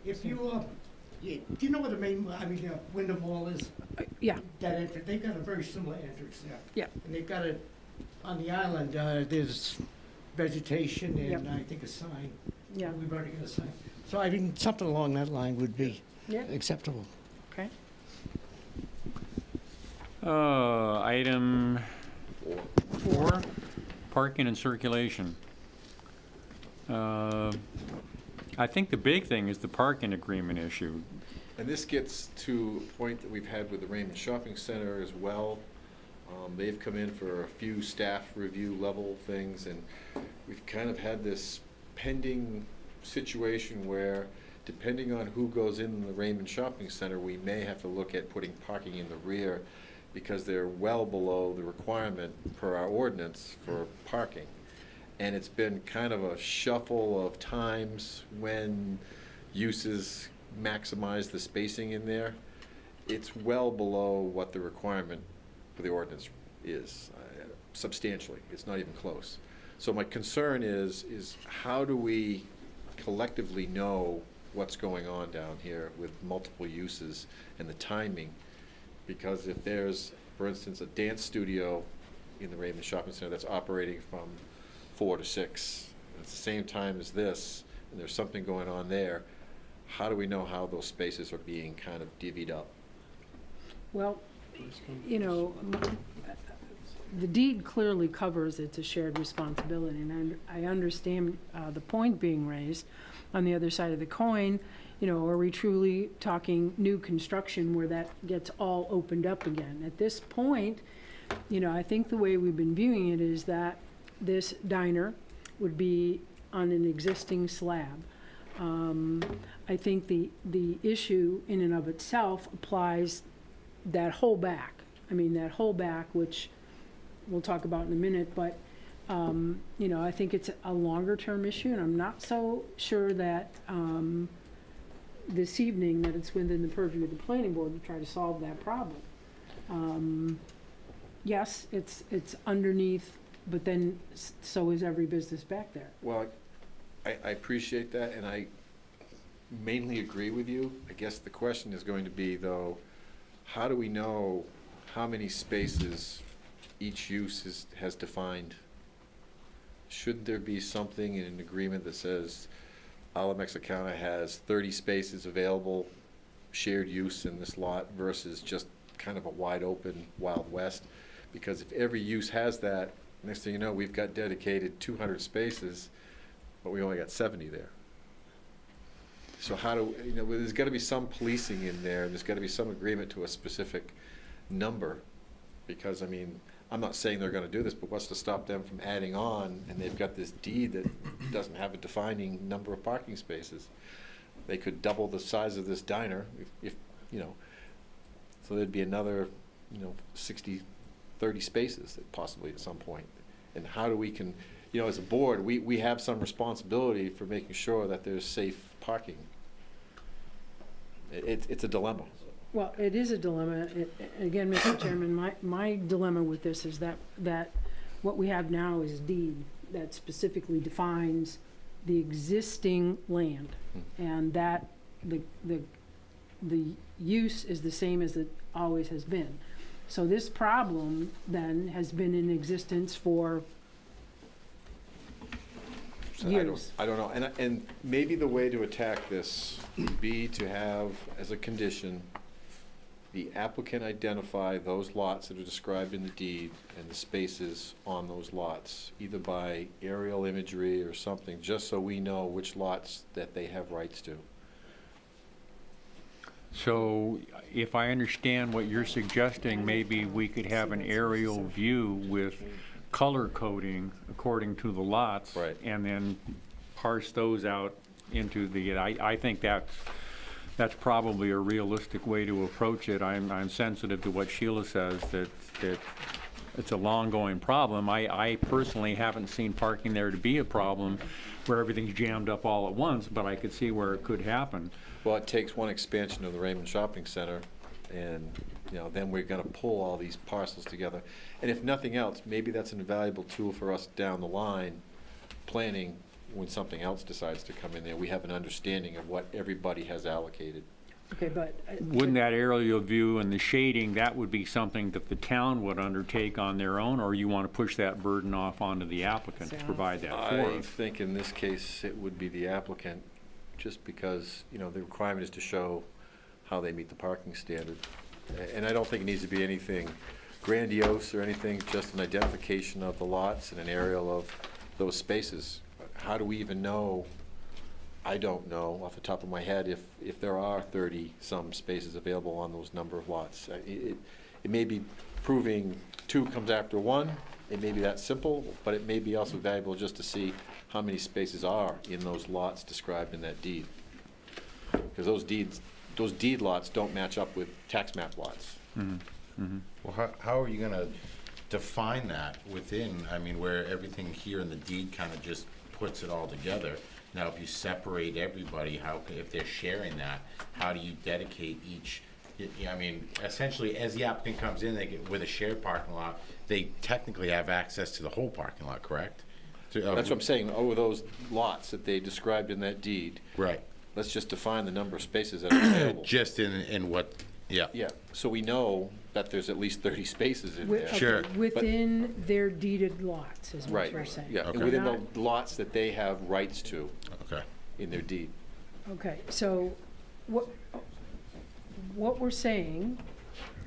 E: If you, do you know where the main, Wyndham Mall is?
F: Yeah,
E: That entrance, they've got a very similar entrance there.
F: yeah.
E: And they've got it, on the island, there's vegetation
F: Yep.
E: and I think a sign.
F: Yeah.
E: We've already got a sign. So I think something along that line would be
F: Yeah.
E: acceptable.
F: Okay.
A: Item 4, parking and circulation. I think the big thing is the parking agreement issue.
D: And this gets to a point that we've had with the Raymond Shopping Center as well. They've come in for a few staff review level things, and we've kind of had this pending situation where, depending on who goes in the Raymond Shopping Center, we may have to look at putting parking in the rear, because they're well below the requirement per our ordinance for parking. And it's been kind of a shuffle of times when uses maximize the spacing in there. It's well below what the requirement for the ordinance is, substantially. It's not even close. So my concern is how do we collectively know what's going on down here with multiple uses and the timing? Because if there's, for instance, a dance studio in the Raymond Shopping Center that's operating from 4 to 6, at the same time as this, and there's something going on there, how do we know how those spaces are being kind of divvied up?
F: Well, the deed clearly covers it's a shared responsibility, and I understand the point being raised. On the other side of the coin, are we truly talking new construction where that gets all opened up again? At this point, I think the way we've been viewing it is that this diner would be on an existing slab. I think the issue in and of itself applies that whole back. That whole back, which we'll talk about in a minute, but, I think it's a longer-term issue, and I'm not so sure that this evening that it's within the purview of the planning board to try to solve that problem. Yes, it's underneath, but then so is every business back there.
D: Well, I appreciate that, and I mainly agree with you. I guess the question is going to be, though, how do we know how many spaces each use has defined. Shouldn't there be something in an agreement that says Ala Mexicana has 30 spaces available, shared use in this lot versus just kind of a wide open Wild West? Because if every use has that, next thing you know, we've got dedicated 200 spaces, but we only got 70 there. So how do, there's gotta be some policing in there, there's gotta be some agreement to a specific number. Because, I mean, I'm not saying they're gonna do this, but what's to stop them from adding on, and they've got this deed that doesn't have a defining number of parking spaces. They could double the size of this diner if so there'd be another, 60, 30 spaces possibly at some point. And how do we as a board, we have some responsibility for making sure that there's safe parking. It's a dilemma.
F: Well, it is a dilemma. Again, Mr. Chairman, my dilemma with this is that what we have now is a deed that specifically defines the existing land, and that the use is the same as it always has been. So this problem then has been in existence for years.
D: I don't know, and maybe the way to attack this would be to have as a condition the applicant identify those lots that are described in the deed and the spaces on those lots, either by aerial imagery or something, just so we know which lots that they have rights to.
A: So if I understand what you're suggesting, maybe we could have an aerial view with color coding according to the lots.
D: Right.
A: And then parse those out into I think that's probably a realistic way to approach it. I'm sensitive to what Sheila says, that it's a long-going problem. I personally haven't seen parking there to be a problem where everything's jammed up all at once, but I could see where it could happen.
D: Well, it takes one expansion of the Raymond Shopping Center, and then we're going to pull all these parcels together. And if nothing else, maybe that's an invaluable tool for us down the line, planning when something else decides to come in there. We have an understanding of what everybody has allocated.
F: Okay, but.
A: Wouldn't that aerial view and the shading, that would be something that the town would undertake on their own, or you want to push that burden off onto the applicant to provide that for
D: I
A: us?
D: think in this case, it would be the applicant, just because, the requirement is to show how they meet the parking standard. And I don't think it needs to be anything grandiose or anything, just an identification of the lots and an aerial of those spaces. How do we even know? I don't know off the top of my head if there are 30-some spaces available on those number of lots. It may be proving 2 comes after 1. It may be that simple, but it may be also valuable just to see how many spaces are in those lots described in that deed. Because those deed lots don't match up with tax map lots.
A: Mm-hmm. Mm-hmm.
K: Well, how are you gonna define that within, where everything here in the deed kind of just puts it all together? Now, if you separate everybody, if they're sharing that, how do you dedicate each? Essentially, as the applicant comes in, with a shared parking lot, they technically have access to the whole parking lot, correct?
D: That's what I'm saying, those lots that they described in that deed.
K: Right.
D: Let's just define the number of spaces that are available.
K: Just in what, yeah.
D: Yeah, so we know that there's at least 30 spaces in there.
F: Okay,
K: Sure.
F: within their deeded lots, is what
D: Right,
F: you're saying.
D: yeah, and
K: Okay.
D: within the lots that they have rights to
K: Okay.
D: in their deed.
F: Okay, so what we're saying,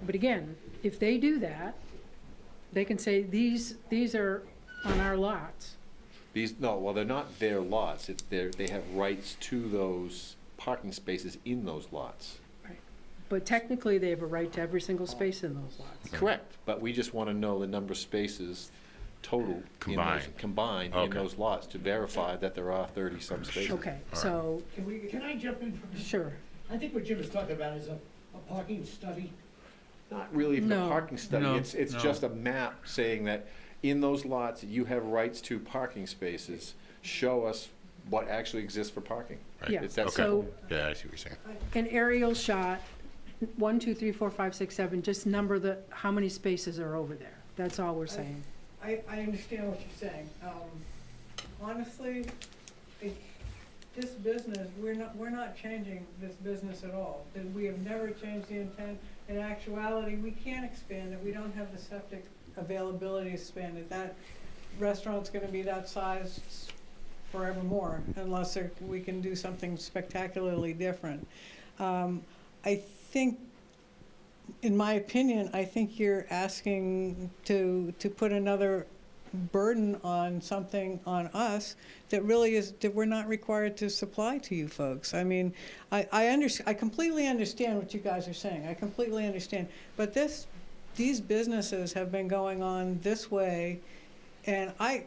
F: but again, if they do that, they can say, these are on our lots.
D: They're not their lots, they have rights to those parking spaces in those lots.
F: Right. But technically, they have a right to every single space in those lots.
D: Correct, but we just want to know the number of spaces total combined in
K: Okay.
D: those lots to verify that there are 30-some spaces.
F: Okay, so,
E: Can I jump in?
F: sure.
E: I think what Jim is talking about is a parking study.
D: Not really even a
F: No.
D: parking study,
A: No,
D: it's
A: no.
D: just a map saying that in those lots, you have rights to parking spaces. Show us what actually exists for parking.
K: Right.
F: Yeah,
D: It's that
K: Okay.
F: so
K: Yeah, I see what you're saying.
F: an aerial shot, 1, 2, 3, 4, 5, 6, 7, just number how many spaces are over there. That's all we're saying.
C: I understand what you're saying. Honestly, this business, we're not changing this business at all. We have never changed the intent. In actuality, we can't expand it. We don't have the septic availability expanded. That restaurant's gonna be that size forevermore, unless we can do something spectacularly different. I think, in my opinion, I think you're asking to put another burden on something on us that really is, that we're not required to supply to you folks. I mean, I completely understand what you guys are saying. I completely understand. But these businesses have been going on this way, and I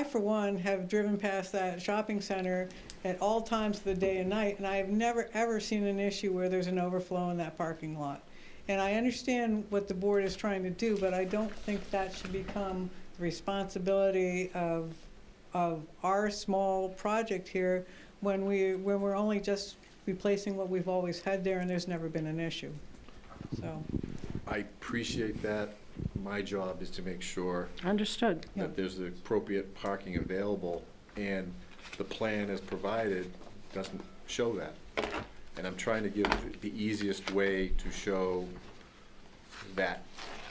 C: for one have driven past that shopping center at all times of the day and night, and I have never ever seen an issue where there's an overflow in that parking lot. And I understand what the board is trying to do, but I don't think that should become the responsibility of our small project here when we're only just replacing what we've always had there and there's never been an issue. So.
D: I appreciate that. My job is to make sure
F: Understood.
D: that there's the appropriate parking available, and the plan as provided doesn't show that. And I'm trying to give the easiest way to show that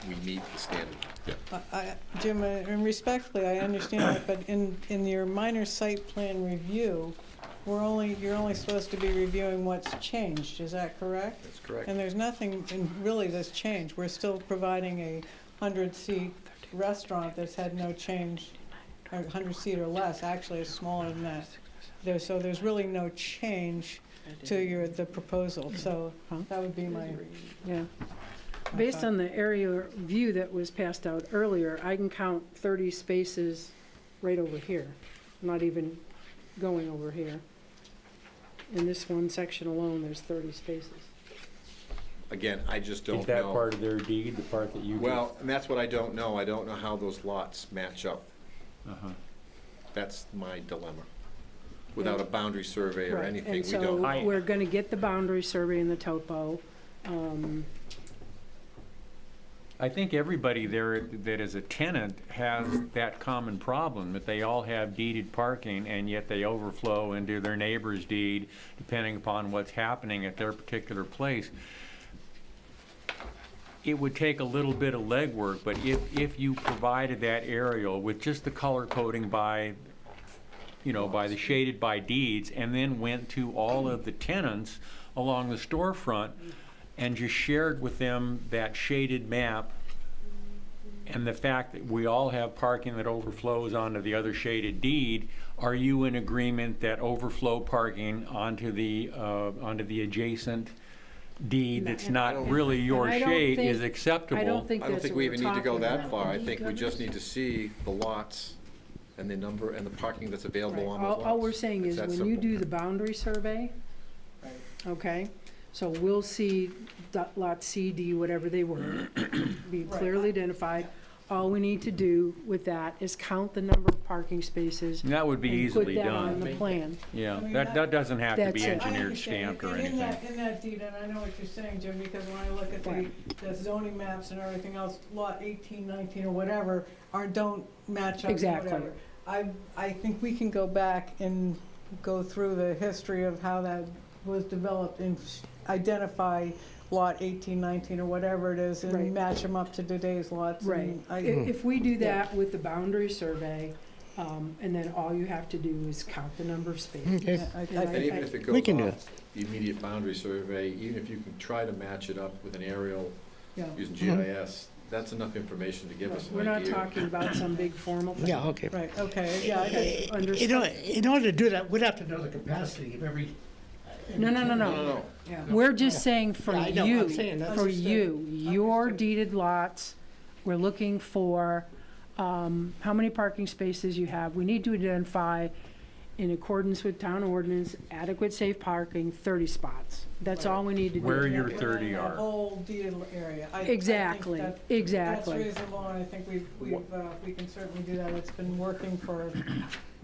D: we meet the standard.
C: Jim, and respectfully, I understand that, but in your minor site plan review, you're only supposed to be reviewing what's changed, is that correct?
D: That's correct.
C: And there's nothing really that's changed. We're still providing a 100-seat restaurant that's had no change, or 100-seat or less, actually it's smaller than that. So there's really no change to the proposal, so that would be my.
F: Yeah. Based on the aerial view that was passed out earlier, I can count 30 spaces right over here, not even going over here. In this one section alone, there's 30 spaces.
D: Again, I just don't know.
A: Is that part of their deed, the part that you
D: Well, and that's what I don't know. I don't know how those lots match up.
A: Uh-huh.
D: That's my dilemma. Without a boundary survey or
F: Right,
D: anything,
F: and
D: we
F: so
D: don't.
F: we're gonna get the boundary survey and the topo.
A: I think everybody there that is a tenant has that common problem, that they all have deeded parking, and yet they overflow into their neighbor's deed, depending upon what's happening at their particular place. It would take a little bit of legwork, but if you provided that aerial with just the color coding by, by the shaded by deeds, and then went to all of the tenants along the storefront, and just shared with them that shaded map and the fact that we all have parking that overflows onto the other shaded deed, are you in agreement that overflow parking onto the adjacent deed that's not really your
F: And I don't
A: shade
F: think-
A: is acceptable?
F: I don't think
D: I don't
F: that's
D: think
F: what
D: we
F: we're
D: even need to go
F: talking
D: that
F: about.
D: far. I think we just need to see the lots and the number and the parking that's available on those lots.
F: All we're saying
D: It's
F: is,
D: that
F: when you
D: simple.
F: do the boundary survey, okay, so we'll see lot C, D, whatever they were, be clearly identified. All we need to do with that is count the number of parking spaces.
A: And that would be easily
F: And put that on
A: done.
F: the plan.
A: Yeah,
C: I mean,
A: that doesn't have to be
F: That's it.
C: I
A: engineered,
C: understand.
A: stamped, or
C: And
A: anything.
C: in that deed, and I know what you're saying, Jim, because when I look at the zoning maps and everything else, lot 18, 19, or whatever, don't match up to
F: Exactly.
C: whatever. I think we can go back and go through the history of how that was developed and identify lot 18, 19, or whatever it is,
F: Right.
C: and match them up to today's lots.
F: Right.
C: And
F: If we do that with the boundary survey, and then all you have to do is count the number of spaces.
E: Okay.
D: And even if it
E: We
D: goes
E: can do
D: off the immediate boundary survey, even if you can try to match it up with an aerial
C: Yeah.
D: using GIS, that's enough information to give us an
F: We're not
D: idea.
F: talking about some big formal thing.
E: Yeah, okay.
C: Right, okay, yeah, okay.
E: In order to do that, we'd have to know the capacity of every.
F: No.
D: No.
C: Yeah.
F: We're just saying for
E: Yeah, I know,
F: you,
E: I'm saying that's-
F: for you, your
C: Understood.
F: deeded lots, we're looking for, how many parking spaces you have. We need to identify, in accordance with town ordinance, adequate safe parking, 30 spots. That's all we need to do.
A: Where your
C: Within
A: 30
C: that
A: are.
C: whole deeded area. I think
F: Exactly,
C: that-
F: exactly.
C: That's reasonable, and I think we can certainly do that. It's been working for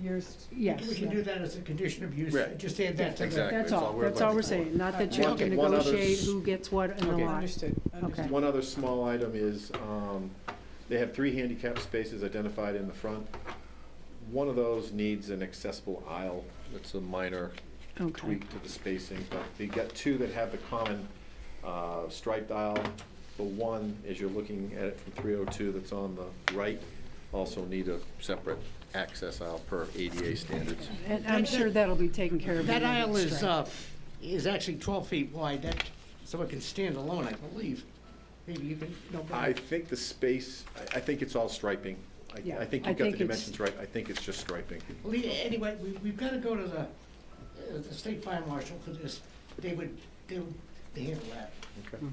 C: years.
F: Yes,
E: We can do that as a condition of use,
D: Right.
E: just add that to the.
D: Exactly.
F: that's
D: That's
F: all,
D: all we're
F: that's all
D: looking
F: we're
D: for.
F: saying, not that you have to
D: Okay, one other
F: negotiate
D: s-
F: who gets what in the
D: Okay.
F: lot.
C: Understood, understood.
D: One other small item is, they have 3 handicap spaces identified in the front. One of those needs an accessible aisle. It's a minor
F: Okay,
D: tweak to the spacing, but they got 2 that have the common striped aisle. the one, as you're looking at it from 302 that's on the right, also need a separate access aisle per ADA standards.
F: And I'm sure that'll be taken care of.
E: That
F: in the
E: aisle
F: strike.
E: is actually 12 feet wide, that, so it can stand alone, I believe. Maybe even, no, but
D: I think the space, I think it's all striping.
F: Yeah,
D: I think
F: I
D: you've got the
F: think it's-
D: dimensions right. I think it's just striping.
E: Well, anyway, we've got to go to the state fire marshal for this. They would handle that.
D: Okay.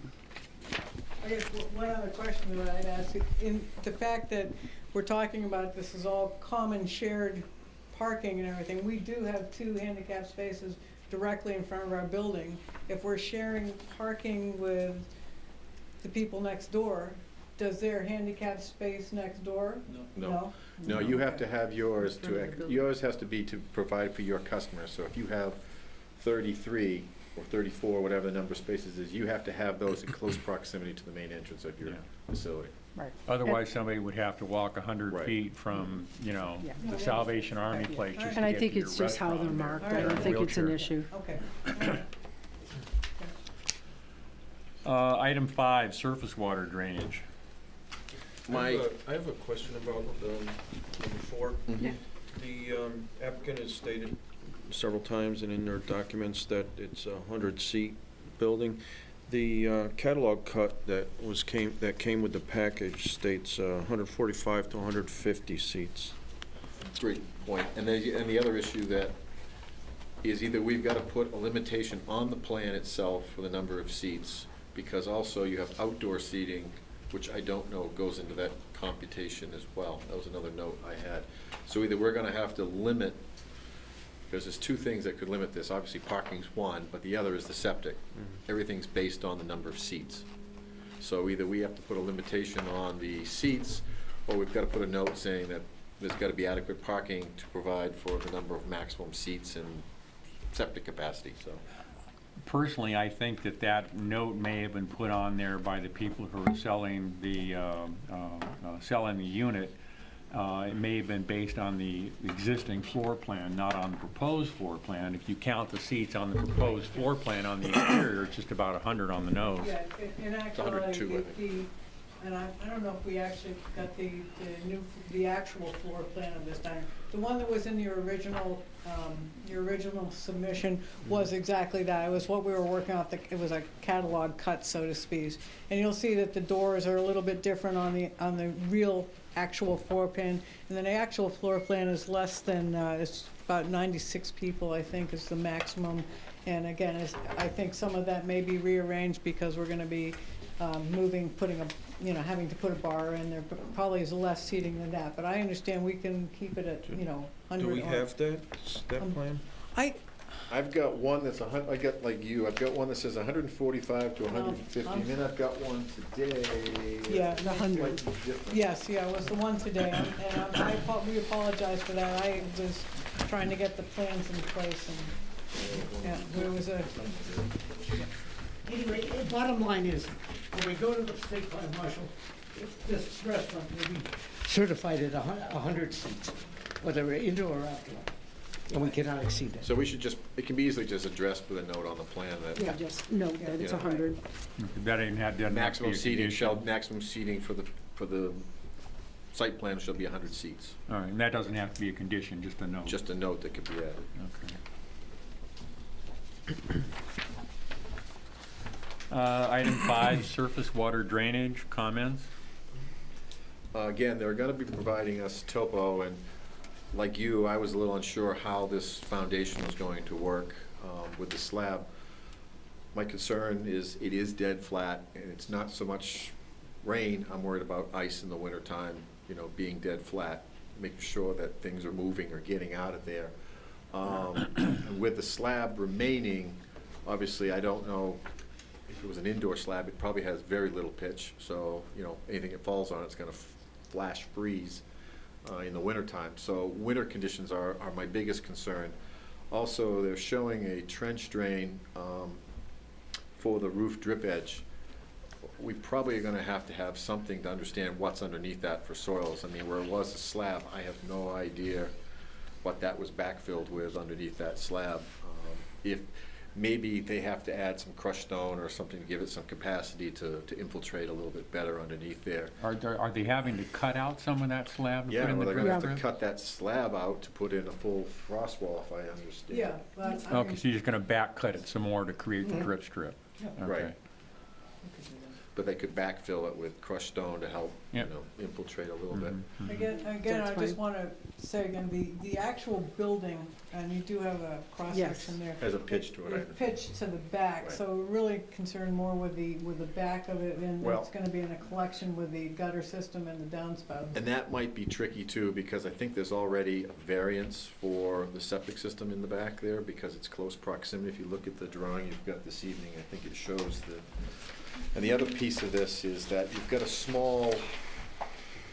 C: I guess one other question that I'd ask, in the fact that we're talking about this is all common shared parking and everything, we do have 2 handicap spaces directly in front of our building. If we're sharing parking with the people next door, does their handicap space next door?
D: No. No, you have to have yours yours has to be to provide for your customers. So if you have 33 or 34, whatever the number of spaces is, you have to have those in close proximity to the main entrance of your
A: Yeah.
D: facility.
F: Right.
A: Otherwise, somebody would have to walk 100
D: Right.
A: feet from,
F: Yeah.
A: the Salvation Army place just to
F: And I
A: get
F: think
A: to your
F: it's just how they're
A: restaurant there.
F: marked.
C: All
F: I
C: right.
F: don't think it's an
A: Wheelchair.
F: issue.
C: Okay.
A: Item 5, surface water drainage.
D: My,
L: I have a question about number 4.
D: Mhm.
L: The applicant has stated several times and in their documents that it's a 100-seat building. The catalog cut that came with the package states 145 to 150 seats.
D: great point. And the other issue that is either we've got to put a limitation on the plan itself for the number of seats, because also you have outdoor seating, which I don't know goes into that computation as well. That was another note I had. So either we're gonna have to limit, because there's 2 things that could limit this. Obviously, parking's one, but the other is the septic. Everything's based on the number of seats. So either we have to put a limitation on the seats, or we've got to put a note saying that there's got to be adequate parking to provide for the number of maximum seats and septic capacity, so.
A: Personally, I think that note may have been put on there by the people who are selling the unit. It may have been based on the existing floor plan, not on the proposed floor plan. If you count the seats on the proposed floor plan on the interior, it's just about 100 on the nose.
C: Yeah, in actuality,
D: 102, I think.
C: and I don't know if we actually got the actual floor plan of this time. The one that was in your original submission was exactly that. It was what we were working off, it was a catalog cut, so to speak. And you'll see that the doors are a little bit different on the real actual floor plan. And then the actual floor plan is less than, it's about 96 people, I think, is the maximum. And again, I think some of that may be rearranged because we're gonna be having to put a bar in there, but probably is less seating than that. But I understand we can keep it at, 100.
L: Do we have that plan?
D: I've got one that's I got like you, I've got one that says 145 to 150, and then I've got one today.
C: Yeah,
D: that's
C: the 100.
D: slightly different.
C: Yes, yeah, it was the one today, we apologize for that. I was trying to get the plans in place, and, yeah, there was a,
E: Anyway, bottom line is, when we go to the state fire marshal, this restaurant will be certified at 100 seats, whether indoor or outdoor, and we cannot exceed that.
D: So we should it can be easily just addressed with a note on the plan that
F: Yeah, just note that it's
D: Yeah.
F: 100.
A: That doesn't have to be
D: maximum
A: a
D: seating
A: condition.
D: maximum seating for the site plan shall be 100 seats.
A: All right, and that doesn't have to be a condition, just a note.
D: Just a note that could be added.
A: Okay. Item 5, surface water drainage, comments?
D: Again, they're gonna be providing us topo, and like you, I was a little unsure how this foundation was going to work with the slab. My concern is it is dead flat, and it's not so much rain. I'm worried about ice in the wintertime, being dead flat, making sure that things are moving or getting out of there. And with the slab remaining, obviously, I don't know if it was an indoor slab, it probably has very little pitch, so, anything that falls on it's gonna flash freeze in the wintertime. So winter conditions are my biggest concern. Also, they're showing a trench drain for the roof drip edge. We probably are gonna have to have something to understand what's underneath that for soils. I mean, where it was a slab, I have no idea what that was backfilled with underneath that slab. If maybe they have to add some crushed stone or something to give it some capacity to infiltrate a little bit better underneath there.
A: Are they having to cut out some of that slab and
D: Yeah,
A: put in
D: well,
A: the
D: they're gonna
A: drip
D: have to
A: strip?
D: cut that slab out to put in a full frost wall, if I understand.
C: Yeah, but I
A: Okay,
C: mean,
A: so you're just gonna back cut it some more to create the drip strip?
D: Right.
A: Okay.
D: But they could backfill it with crushed stone to help, you
A: Yep.
D: know, infiltrate a little bit.
A: Mhm, mhm.
C: Again, I
F: That's
C: just
F: fine.
C: want to say again, the actual building, and you do have a cross-section there.
D: Has a pitch to it, I
C: It's pitched to the back,
D: Right.
C: so we're really concerned more with the back of it, and
D: Well-
C: it's gonna be in a collection with the gutter system and the downspout.
D: And that might be tricky too, because I think there's already a variance for the septic system in the back there, because it's close proximity. If you look at the drawing you've got this evening, I think it shows the, and the other piece of this is that you've got a small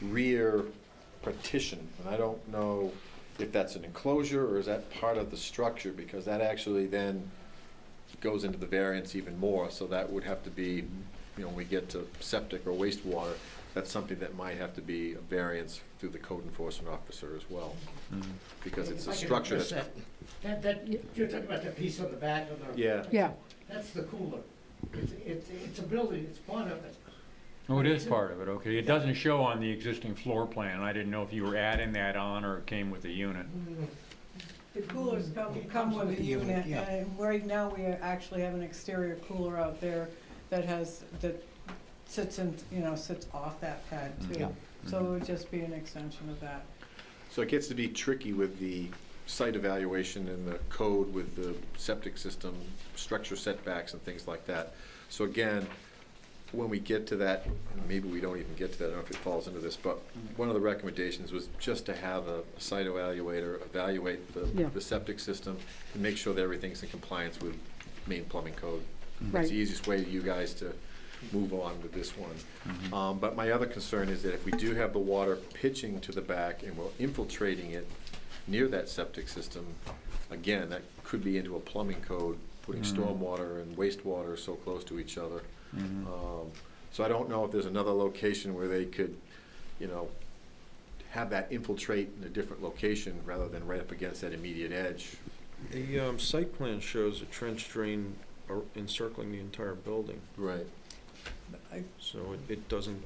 D: rear partition, and I don't know if that's an enclosure or is that part of the structure, because that actually then goes into the variance even more, so that would have to be, you know, when we get to septic or wastewater, that's something that might have to be a variance through the code enforcement officer as well,
A: Mhm.
D: because it's
E: If
D: a
E: I could
D: structure
E: address
D: that's.
E: that, you're talking about the piece on the back of the.
D: Yeah.
F: Yeah,
E: That's the cooler. It's a building, it's part of it.
A: Oh, it is part of it, okay. It doesn't show on the existing floor plan. I didn't know if you were adding that on or it came with the unit.
C: The coolers
E: It
C: come
E: comes
C: with
E: with
C: the
E: the unit,
C: unit,
E: yeah.
C: and right now we actually have an exterior cooler out there that sits in, sits off that pad too.
E: Yeah.
C: So it would just be an extension of that.
D: So it gets to be tricky with the site evaluation and the code with the septic system, structure setbacks and things like that. So again, when we get to that, and maybe we don't even get to that, I don't know if it falls into this, but one of the recommendations was just to have a site evaluator evaluate
F: Yeah.
D: the septic system and make sure that everything's in compliance with main plumbing code.
F: Right.
D: It's the easiest way for you guys to move on with this one. But my other concern is that if we do have the water pitching to the back and we're infiltrating it near that septic system, again, that could be into a plumbing code, putting stormwater and wastewater so close to each other. So I don't know if there's another location where they could, have that infiltrate in a different location rather than right up against that immediate edge.
L: The site plan shows a trench drain encircling the entire building,
D: Right.
L: so it doesn't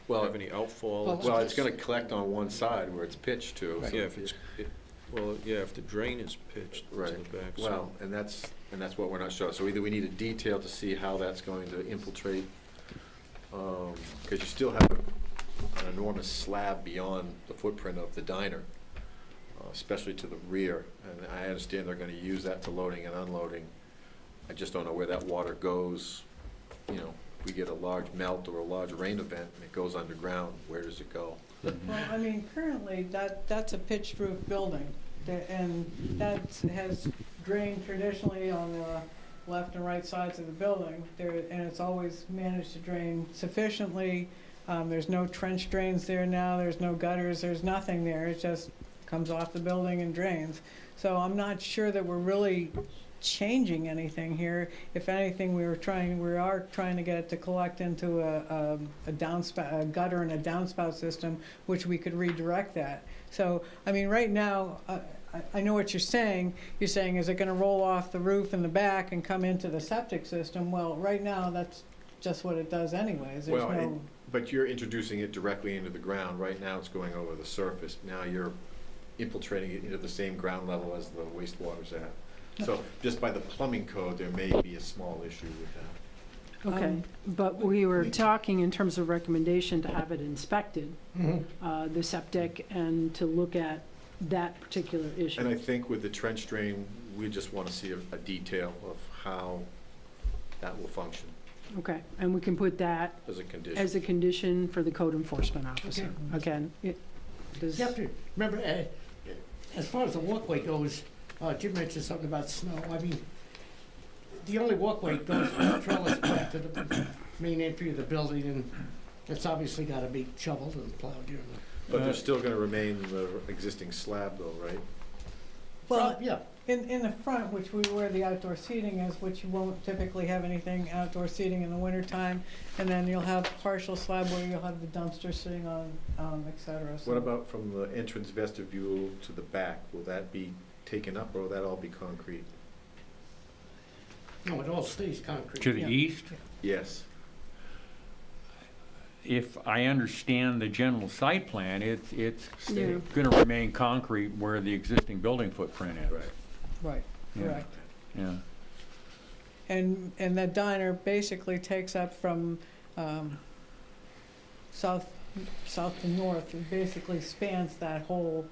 D: Well,
L: have any outfall.
E: Well,
D: it's gonna collect on one side where it's pitched to. so
L: Yeah, if the drain is pitched to
D: Right.
L: the back. so-
D: Well, and that's what we're not sure. So either we need a detail to see how that's going to infiltrate, because you still have an enormous slab beyond the footprint of the diner, especially to the rear. And I understand they're gonna use that for loading and unloading. I just don't know where that water goes, if we get a large melt or a large rain event and it goes underground, where does it go?
C: Well, I mean, currently, that's a pitched roof building, and that has drained traditionally on the left and right sides of the building, and it's always managed to drain sufficiently. There's no trench drains there now, there's no gutters, there's nothing there, it just comes off the building and drains. So I'm not sure that we're really changing anything here. If anything, we are trying to get it to collect into a gutter and a downspout system, which we could redirect that. So, I mean, right now, I know what you're saying. You're saying, is it gonna roll off the roof in the back and come into the septic system? Well, right now, that's just what it does anyways. There's
D: Well,
C: no,
D: but you're introducing it directly into the ground. Right now, it's going over the surface. Now you're infiltrating it into the same ground level as the wastewater's at. So just by the plumbing code, there may be a small issue with that.
F: okay. But we were talking in terms of recommendation to have it inspected, the septic, and to look at that particular
D: And I
F: issue.
D: think with the trench drain, we just want to see a detail of how that will function
F: Okay, and we can put that
D: as a condition.
F: as a condition for the code enforcement officer.
E: Okay.
F: Again, does,
E: You have to remember, as far as the walkway goes, Jim mentioned something about snow. I mean, the only walkway goes from the trellis back to the main entry of the building, and it's obviously gotta be shoveled and plowed during the.
D: But there's still going to remain the existing slab though, right?
C: well,
E: Yeah,
C: in the front, where the outdoor seating is, which you won't typically have anything outdoor seating in the wintertime, and then you'll have partial slab where you'll have the dumpster sitting on, et cetera. So-
D: What about from the entrance vestibule to the back? Will that be taken up or will that all be concrete?
E: No, it all stays concrete.
A: To the
E: yeah.
A: east?
D: Yes.
A: If I understand the general site plan, it's
F: Yeah.
A: going to remain concrete where the existing building footprint is.
D: Right.
C: Right,
A: Yeah.
C: correct.
A: Yeah.
C: And that diner basically takes up from south to north. It basically spans that whole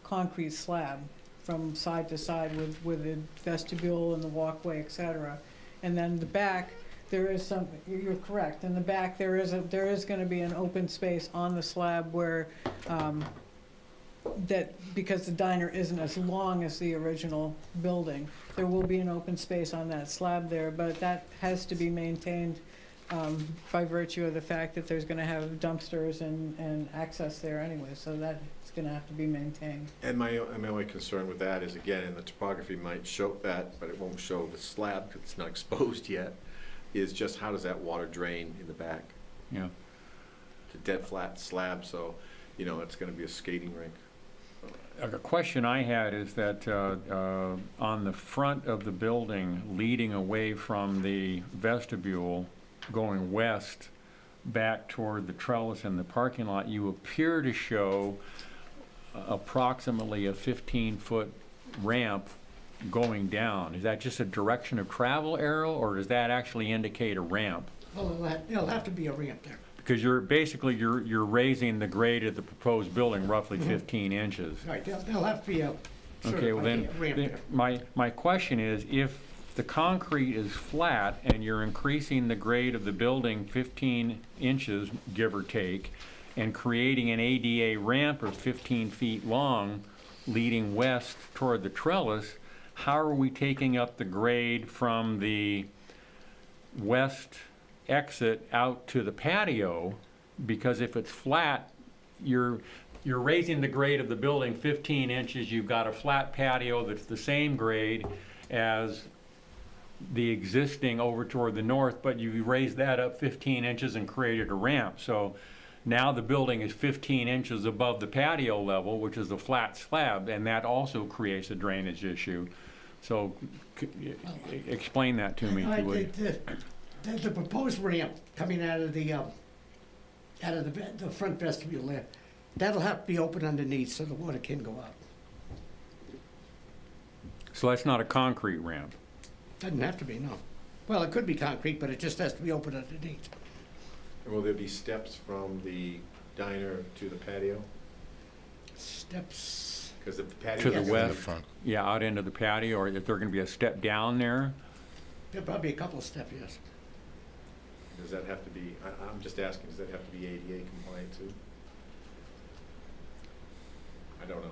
C: concrete slab from side to side with the vestibule and the walkway, et cetera. And then the back, there is some, you're correct, in the back, there is gonna be an open space on the slab where, because the diner isn't as long as the original building, there will be an open space on that slab there, but that has to be maintained by virtue of the fact that there's gonna have dumpsters and access there anyway, so that's gonna have to be maintained.
D: And my only concern with that is, again, and the topography might show that, but it won't show the slab because it's not exposed yet, is just how does that water drain in the back?
A: Yeah.
D: It's a dead flat slab, so, you know, it's gonna be a skating rink.
A: A question I had is that on the front of the building, leading away from the vestibule, going west back toward the trellis and the parking lot, you appear to show approximately a 15-foot ramp going down. Is that just a direction of travel arrow, or does that actually indicate a ramp?
E: Well, there'll have to be a ramp there.
A: Because you're raising the grade of the proposed building roughly 15 inches.
E: Right, there'll have to be a sort
A: Okay,
E: of
A: well
E: like
A: then,
E: a ramp there.
A: my question is, if the concrete is flat and you're increasing the grade of the building 15 inches, give or take, and creating an ADA ramp of 15 feet long leading west toward the trellis, how are we taking up the grade from the west exit out to the patio? Because if it's flat, you're raising the grade of the building 15 inches, you've got a flat patio that's the same grade as the existing over toward the north, but you raised that up 15 inches and created a ramp. So now the building is 15 inches above the patio level, which is a flat slab, and that also creates a drainage issue. So explain that to me, if you would.
E: The proposed ramp coming out of the front vestibule there, that'll have to be open underneath so the water can go out.
A: So that's not a concrete ramp?
E: Doesn't have to be, no. Well, it could be concrete, but it just has to be open underneath.
D: And will there be steps from the diner to the patio?
E: Steps,
D: Because if the patio
A: To
D: is
A: the
D: in
A: west,
K: front.
A: yeah, out into the patio, or is there gonna be a step down there?
E: there'll probably be a couple of steps, yes.
D: does that have to be, I'm just asking, does that have to be ADA compliant too? I don't know.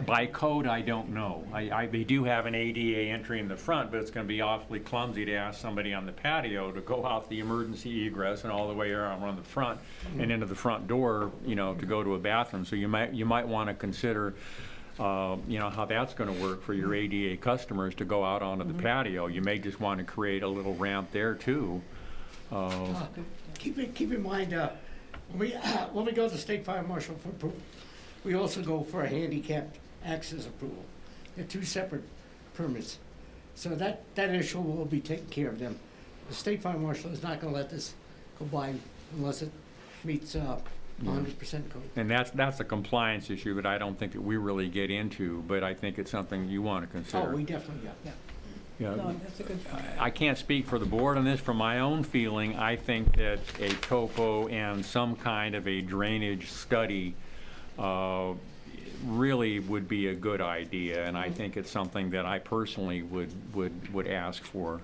A: By code, I don't know. They do have an ADA entry in the front, but it's gonna be awfully clumsy to ask somebody on the patio to go out the emergency egress and all the way around the front and into the front door, you know, to go to a bathroom. So you might wanna consider, you know, how that's gonna work for your ADA customers to go out onto the patio. You may just wanna create a little ramp there too.
E: Keep in mind, when we go to the State Fire Marshal for approval, we also go for a handicapped access approval. They're two separate permits. So that issue will be taken care of them. The State Fire Marshal is not gonna let this go by unless it meets 100% code.
A: And that's a compliance issue that I don't think that we really get into, but I think it's something you wanna consider.
E: Oh, we definitely, yeah.
A: Yeah.
C: No, that's a good point.
A: I can't speak for the board on this. From my own feeling, I think that a topo and some kind of a drainage study really would be a good idea, and I think it's something that I personally would ask for.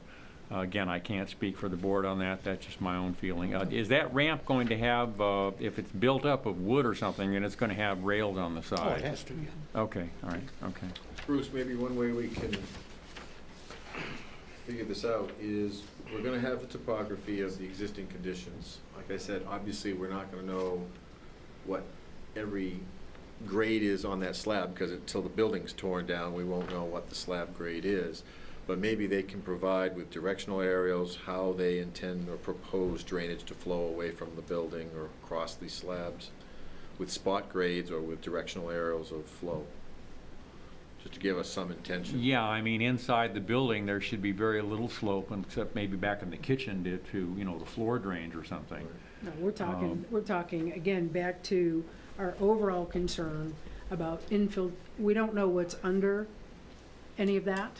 A: Again, I can't speak for the board on that. That's just my own feeling. Is that ramp going to have, if it's built up of wood or something, then it's going to have rails on the
E: Oh,
A: side?
E: it has to, yeah.
A: Okay, all right, okay.
D: Bruce, maybe one way we can figure this out is we're gonna have the topography of the existing conditions. Like I said, obviously, we're not gonna know what every grade is on that slab, because until the building's torn down, we won't know what the slab grade is. But maybe they can provide with directional aerials how they intend or propose drainage to flow away from the building or across these slabs with spot grades or with directional aerials of flow. just to give us some intention.
A: Yeah, I mean, inside the building, there should be very little slope, except maybe back in the kitchen to, the floor drains or something.
F: No, we're talking, again, back to our overall concern about infill, we don't know what's under any of that,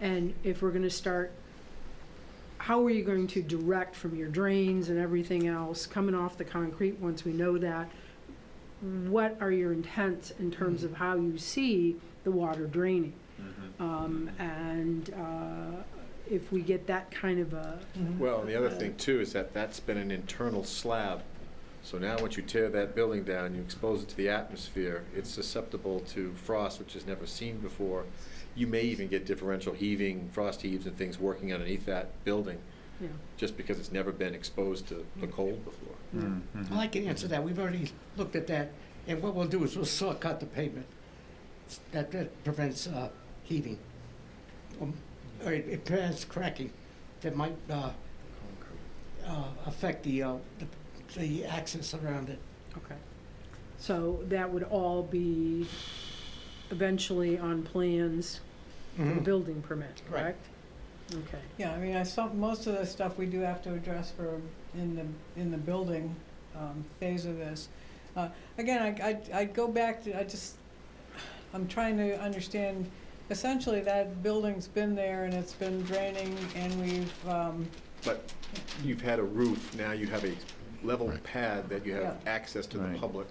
F: and if we're gonna start, how are you going to direct from your drains and everything else coming off the concrete once we know that? What are your intents in terms of how you see the water draining? If we get that kind of a.
D: Well, and the other thing too is that that's been an internal slab. So now once you tear that building down, you expose it to the atmosphere, it's susceptible to frost, which is never seen before. You may even get differential heaving, frost heaves and things working underneath that building,
F: Yeah.
D: just because it's never been exposed to the cold before.
E: Well, I can answer that. We've already looked at that, and what we'll do is we'll saw cut the pavement. That prevents heaving. Or it prevents cracking that might affect the access around it.
F: Okay. So that would all be eventually on plans for the building permit,
E: Right.
F: correct? Okay.
C: Yeah, I mean, most of the stuff we do have to address in the building phase of this. Again, I go back to, I'm trying to understand, essentially that building's been there and it's been draining and we've,
D: But you've had a roof, now you have a level pad that you have
C: Yeah.
D: access to the
A: Right.
D: public.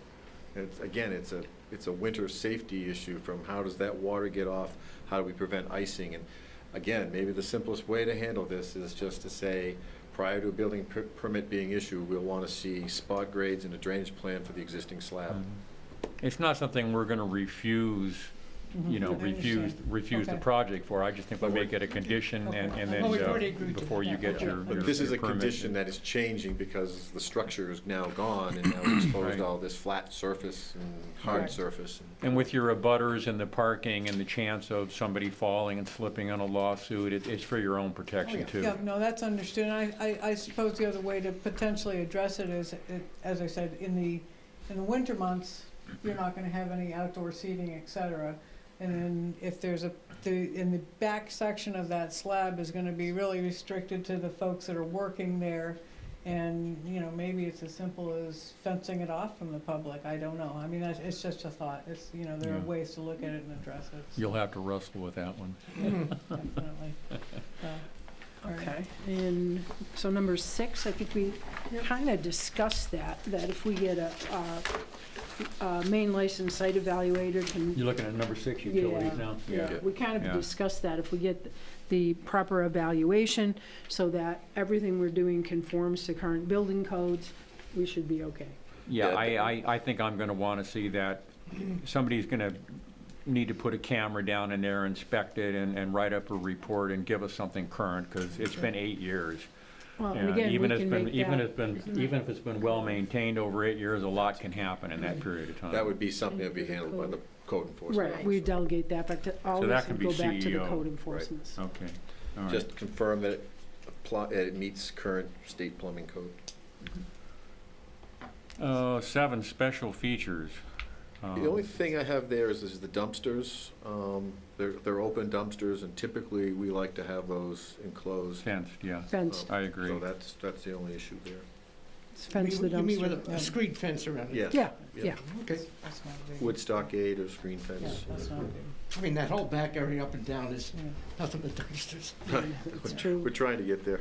D: And again, it's a winter safety issue from how does that water get off, how do we prevent icing? And again, maybe the simplest way to handle this is just to say, prior to a building permit being issued, we'll want to see spot grades and a drainage plan for the existing slab.
A: It's not something we're gonna refuse, refuse the
C: Okay.
A: project for. I just think we make it a condition and then,
E: Well, we've already agreed to
A: before you
E: that.
A: get your
D: But this is a
A: permit.
D: condition that is changing because the structure is now gone and now we're exposed
A: Right.
D: to all this flat surface and hard
C: Correct.
D: surface.
A: And with your abutters and the parking and the chance of somebody falling and slipping on a lawsuit, it's for your own protection too.
C: yeah, no, that's understood. And I suppose the other way to potentially address it is, as I said, in the winter months, you're not gonna have any outdoor seating, et cetera. And then if there's in the back section of that slab is gonna be really restricted to the folks that are working there. And, maybe it's as simple as fencing it off from the public, I don't know. I mean, it's just a thought. It's, there are
A: Yeah.
C: ways to look at it and address it.
A: You'll have to wrestle with that one.
C: Definitely. All right.
F: Okay, and so number 6, I think we kind of discussed that if we get a main license site evaluator can.
A: You're looking at number 6 utilities
F: Yeah,
A: now?
F: Yeah, we kind of
A: Yeah.
F: discussed that. If we get the proper evaluation so that everything we're doing conforms to current building codes, we should be okay.
A: Yeah,
D: Yeah,
A: I think I'm gonna wanna see that, somebody's gonna need to put a camera down in there, inspect it, and write up a report and give us something current, because it's been 8 years.
F: Well, and
A: And
F: again, we
A: even
F: can make
A: even
F: that.
A: if it's been well-maintained over 8 years, a lot can happen in that period of time.
D: That would be something that'd be handled by the code enforcement.
F: Right, we delegate that, but all
A: So that
F: this
A: can
F: would
A: be
F: go back to the
A: CEO,
F: code
A: right.
F: enforcement.
A: Okay, all right.
D: Just confirm that it meets current state plumbing code.
A: 7, special features.
D: The only thing I have there is the dumpsters. They're open dumpsters, and typically we like to have those enclosed.
A: Fenced, yeah,
F: Fence,
A: I agree.
D: So that's the only issue there.
F: fence the
E: You mean with
F: dumpster.
E: a screen fence around it?
D: Yes.
F: Yeah,
D: Yeah.
F: yeah.
E: Okay.
C: That's not big.
D: Wood stockade or screen
C: Yeah,
D: fence.
C: that's not big.
E: I mean, that whole back area up and down is
C: Yeah.
E: nothing but dumpsters.
F: It's true.
D: We're trying to get there.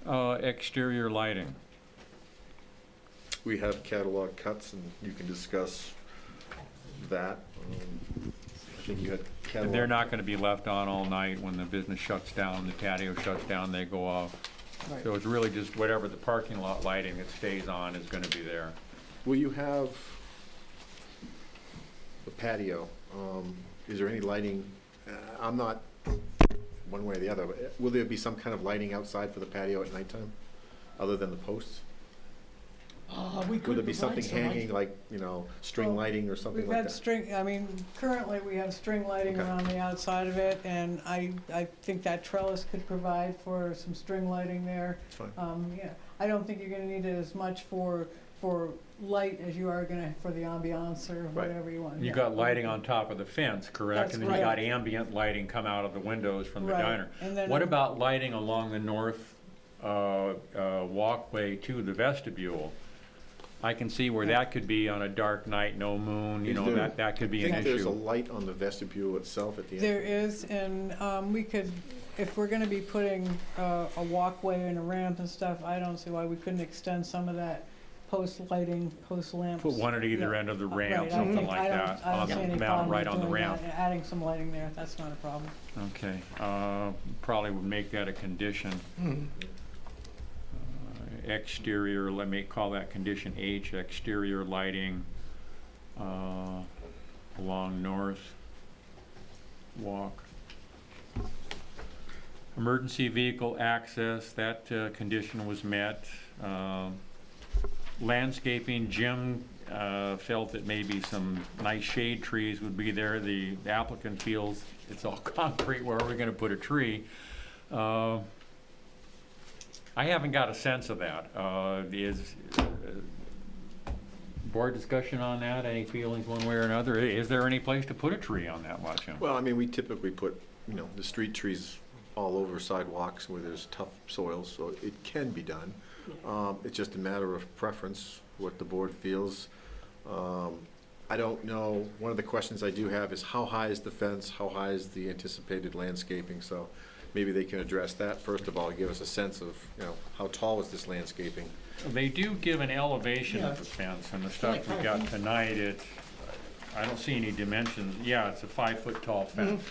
A: Exterior lighting.
D: We have catalog cuts, and you can discuss that. I think you had catalog.
A: And they're not gonna be left on all night when the business shuts down, the patio shuts down, they go off.
C: Right.
A: So it's really just whatever the parking lot lighting that stays on is gonna be there.
D: Will you have the patio? Is there any lighting? I'm not one way or the other, but will there be some kind of lighting outside for the patio at nighttime, other than the posts?
E: We
D: Will
E: could
D: there be
E: provide
D: something
E: some light.
D: hanging, like, string
C: Well,
D: lighting or something
C: We've
D: like
C: had
D: that?
C: currently we have string lighting
D: Okay.
C: around the outside of it, and I think that trellis could provide for some string lighting there.
D: It's fine.
C: Yeah, I don't think you're gonna need it as much for for light as you are gonna for the ambiance or
D: Right.
C: whatever you want.
A: You
C: Yeah.
A: got lighting on top of the fence, correct?
C: That's
A: And then you got
C: right.
A: ambient lighting come out of the windows from the
C: Right.
A: diner.
C: And then
A: What about lighting along the north walkway to the vestibule? I can see where that could be on a dark night, no moon, you
D: Is
A: know,
D: there-
A: that could be
D: I
A: an
D: think there's a
A: issue.
D: light on the vestibule itself at the end.
C: There is, and we could, if we're gonna be putting a walkway and a ramp and stuff, I don't see why we couldn't extend some of that post lighting, post lamps.
A: Put one at either
C: Yeah.
A: end of the
C: Right,
A: ramp,
C: I
A: something
C: think-
A: like
C: I don't-
A: that,
C: I don't
A: on
C: see
A: the
C: any
A: mount,
C: problem
A: right
C: with
A: on the
C: doing
A: ramp.
C: that, adding some lighting there, that's not a problem.
A: Okay, probably would make that a condition.
E: Mhm.
A: Exterior, let me call that condition H, exterior lighting along North Walk. Emergency vehicle access, that condition was met. Landscaping, Jim felt that maybe some nice shade trees would be there. The applicant feels it's all concrete, where are we gonna put a tree? I haven't got a sense of that. Is board discussion on that? Any feelings one way or another? Is there any place to put a tree on that much?
D: Well, I mean, we typically put, the street trees all over sidewalks where there's tough soils, so it can be done. It's just a matter of preference, what the board feels. I don't know, one of the questions I do have is how high is the fence? How high is the anticipated landscaping? So maybe they can address that, first of all, give us a sense of, how tall is this landscaping?
A: They do give an elevation of the fence, and the stuff we got tonight, I don't see any dimensions. Yeah, it's a 5-foot tall fence.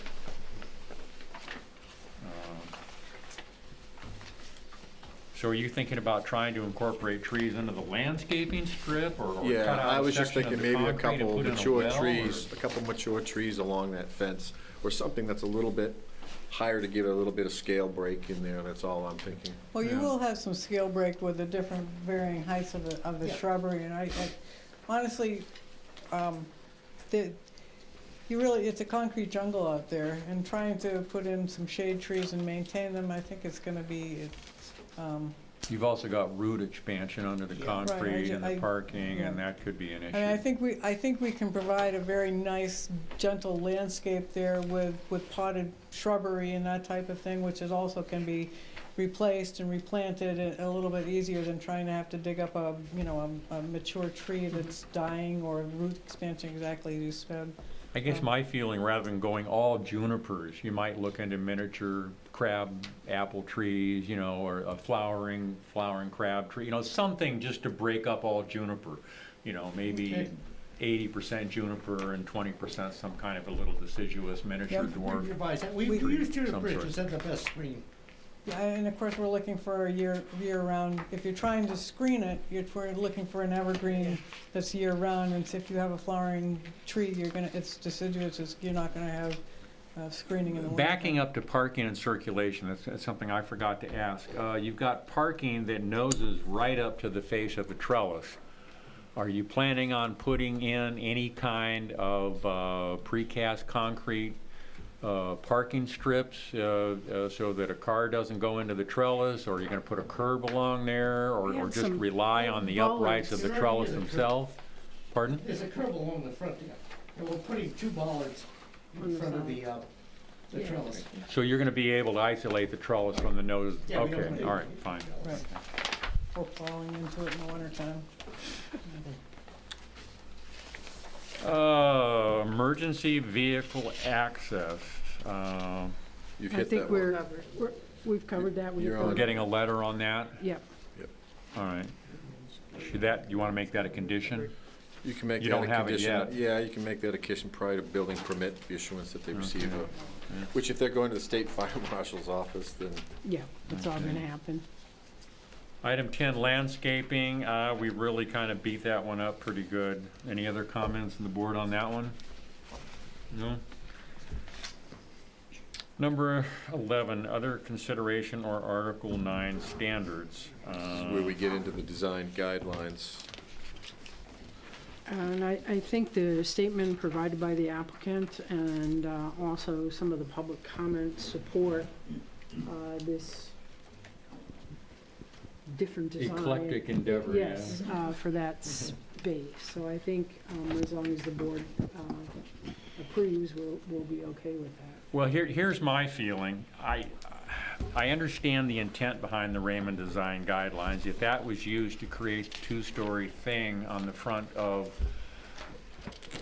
A: So are you thinking about trying to incorporate trees into the landscaping strip, or
D: Yeah,
A: cut out
D: I
A: a
D: was just
A: section of
D: thinking
A: the
D: maybe a
A: concrete and
D: couple
A: put in a
D: mature
A: well, or-
D: trees, a couple mature trees along that fence, or something that's a little bit higher to give it a little bit of scale break in there, that's all I'm thinking.
C: Well, you
A: Yeah.
C: will have some scale break with the different varying heights of the shrubbery, and I honestly, it's a concrete jungle out there, and trying to put in some shade trees and maintain them, I think it's gonna be,
A: You've also got root expansion under the
C: Right,
A: concrete and the
C: I-
A: parking, and
C: yeah.
A: that could be an issue.
C: I mean, I think we can provide a very nice, gentle landscape there with potted shrubbery and that type of thing, which is also can be replaced and replanted a little bit easier than trying to have to dig up a mature tree that's dying, or root expansion, exactly as you said.
A: I guess my feeling, rather than going all junipers, you might look into miniature crab apple trees, or a flowering crab tree, something just to break up all juniper. Maybe
E: Okay.
A: 80% juniper and 20% some kind of a little deciduous miniature
C: Yep.
A: dwarf.
E: Revise that. We
C: We-
E: used
A: Some
E: juniper,
A: sort.
E: is that the best screen?
C: Yeah, and of course, we're looking for a year-round, if you're trying to screen it, we're looking for an evergreen that's year-round, and if you have a flowering tree, it's deciduous, you're not gonna have screening in the winter.
A: Backing up to parking and circulation, that's something I forgot to ask. You've got parking that noses right up to the face of the trellis. Are you planning on putting in any kind of precast concrete parking strips so that a car doesn't go into the trellis, or are you gonna put a curb along there,
F: We
A: or
F: have
A: just
F: some
A: rely on the uprights of the
E: bollards.
A: trellis
E: There already is a curb.
A: themselves? Pardon?
E: There's a curb along the front there, and we're putting 2 bollards
F: On
E: in
F: the
E: front of
F: side.
E: the
F: Yeah.
E: trellis.
A: So you're gonna be able to isolate the trellis from the nose?
E: Yeah, we don't
A: Okay,
E: want
A: all right, fine.
C: Right. Or falling into it in the wintertime.
A: Emergency vehicle access.
D: You've
F: I
D: hit
F: think
D: that one.
F: we've covered that.
D: You're
A: We're
D: on.
A: getting a letter on that?
F: Yep.
A: All right. You want to make that a condition?
D: You can make
A: You
D: that a
A: don't have it
D: condition.
A: yet.
D: Yeah, you can make that a condition prior to building permit issuance that they receive,
A: Okay.
D: which if they're going to the state fire marshal's office, then
F: Yeah, it's all gonna happen.
A: Item 10, landscaping. We really kind of beat that one up pretty good. Any other comments on the board on that one? No? Number 11, other consideration or Article 9 standards.
D: this is where we get into the design guidelines.
F: And I think the statement provided by the applicant and also some of the public comments support this different design.
A: Eclectic endeavor, yeah.
F: Yes, for that space. So I think as long as the board approves, we'll be okay with that.
A: Well, here's my feeling. I understand the intent behind the Raymond Design Guidelines. If that was used to create the two-story thing on the front of,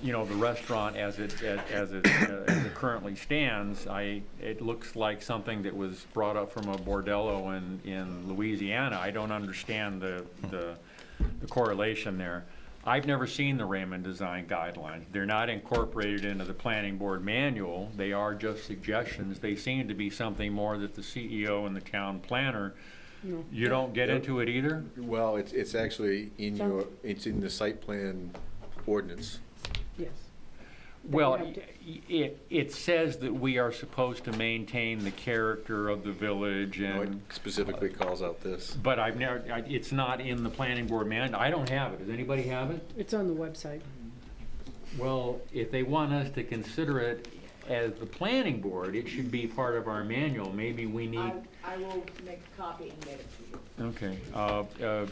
A: the restaurant as it currently stands, it looks like something that was brought up from a bordello in Louisiana. I don't understand the correlation there. I've never seen the Raymond Design Guidelines. They're not incorporated into the Planning Board manual. They are just suggestions. They seem to be something more that the CEO and the town planner,
F: No.
A: you don't get into it either?
D: Well, it's actually it's in the site plan ordinance.
F: Yes.
A: Well,
F: have
A: it says that we are supposed to maintain the character of the village
D: You know, it
A: and,
D: specifically calls out this.
A: but it's not in the Planning Board manual. I don't have it. Does anybody have it?
F: It's on the website.
A: Well, if they want us to consider it as the Planning Board, it should be part of our manual. Maybe we need,
C: I will make a copy and get it to you.
A: okay.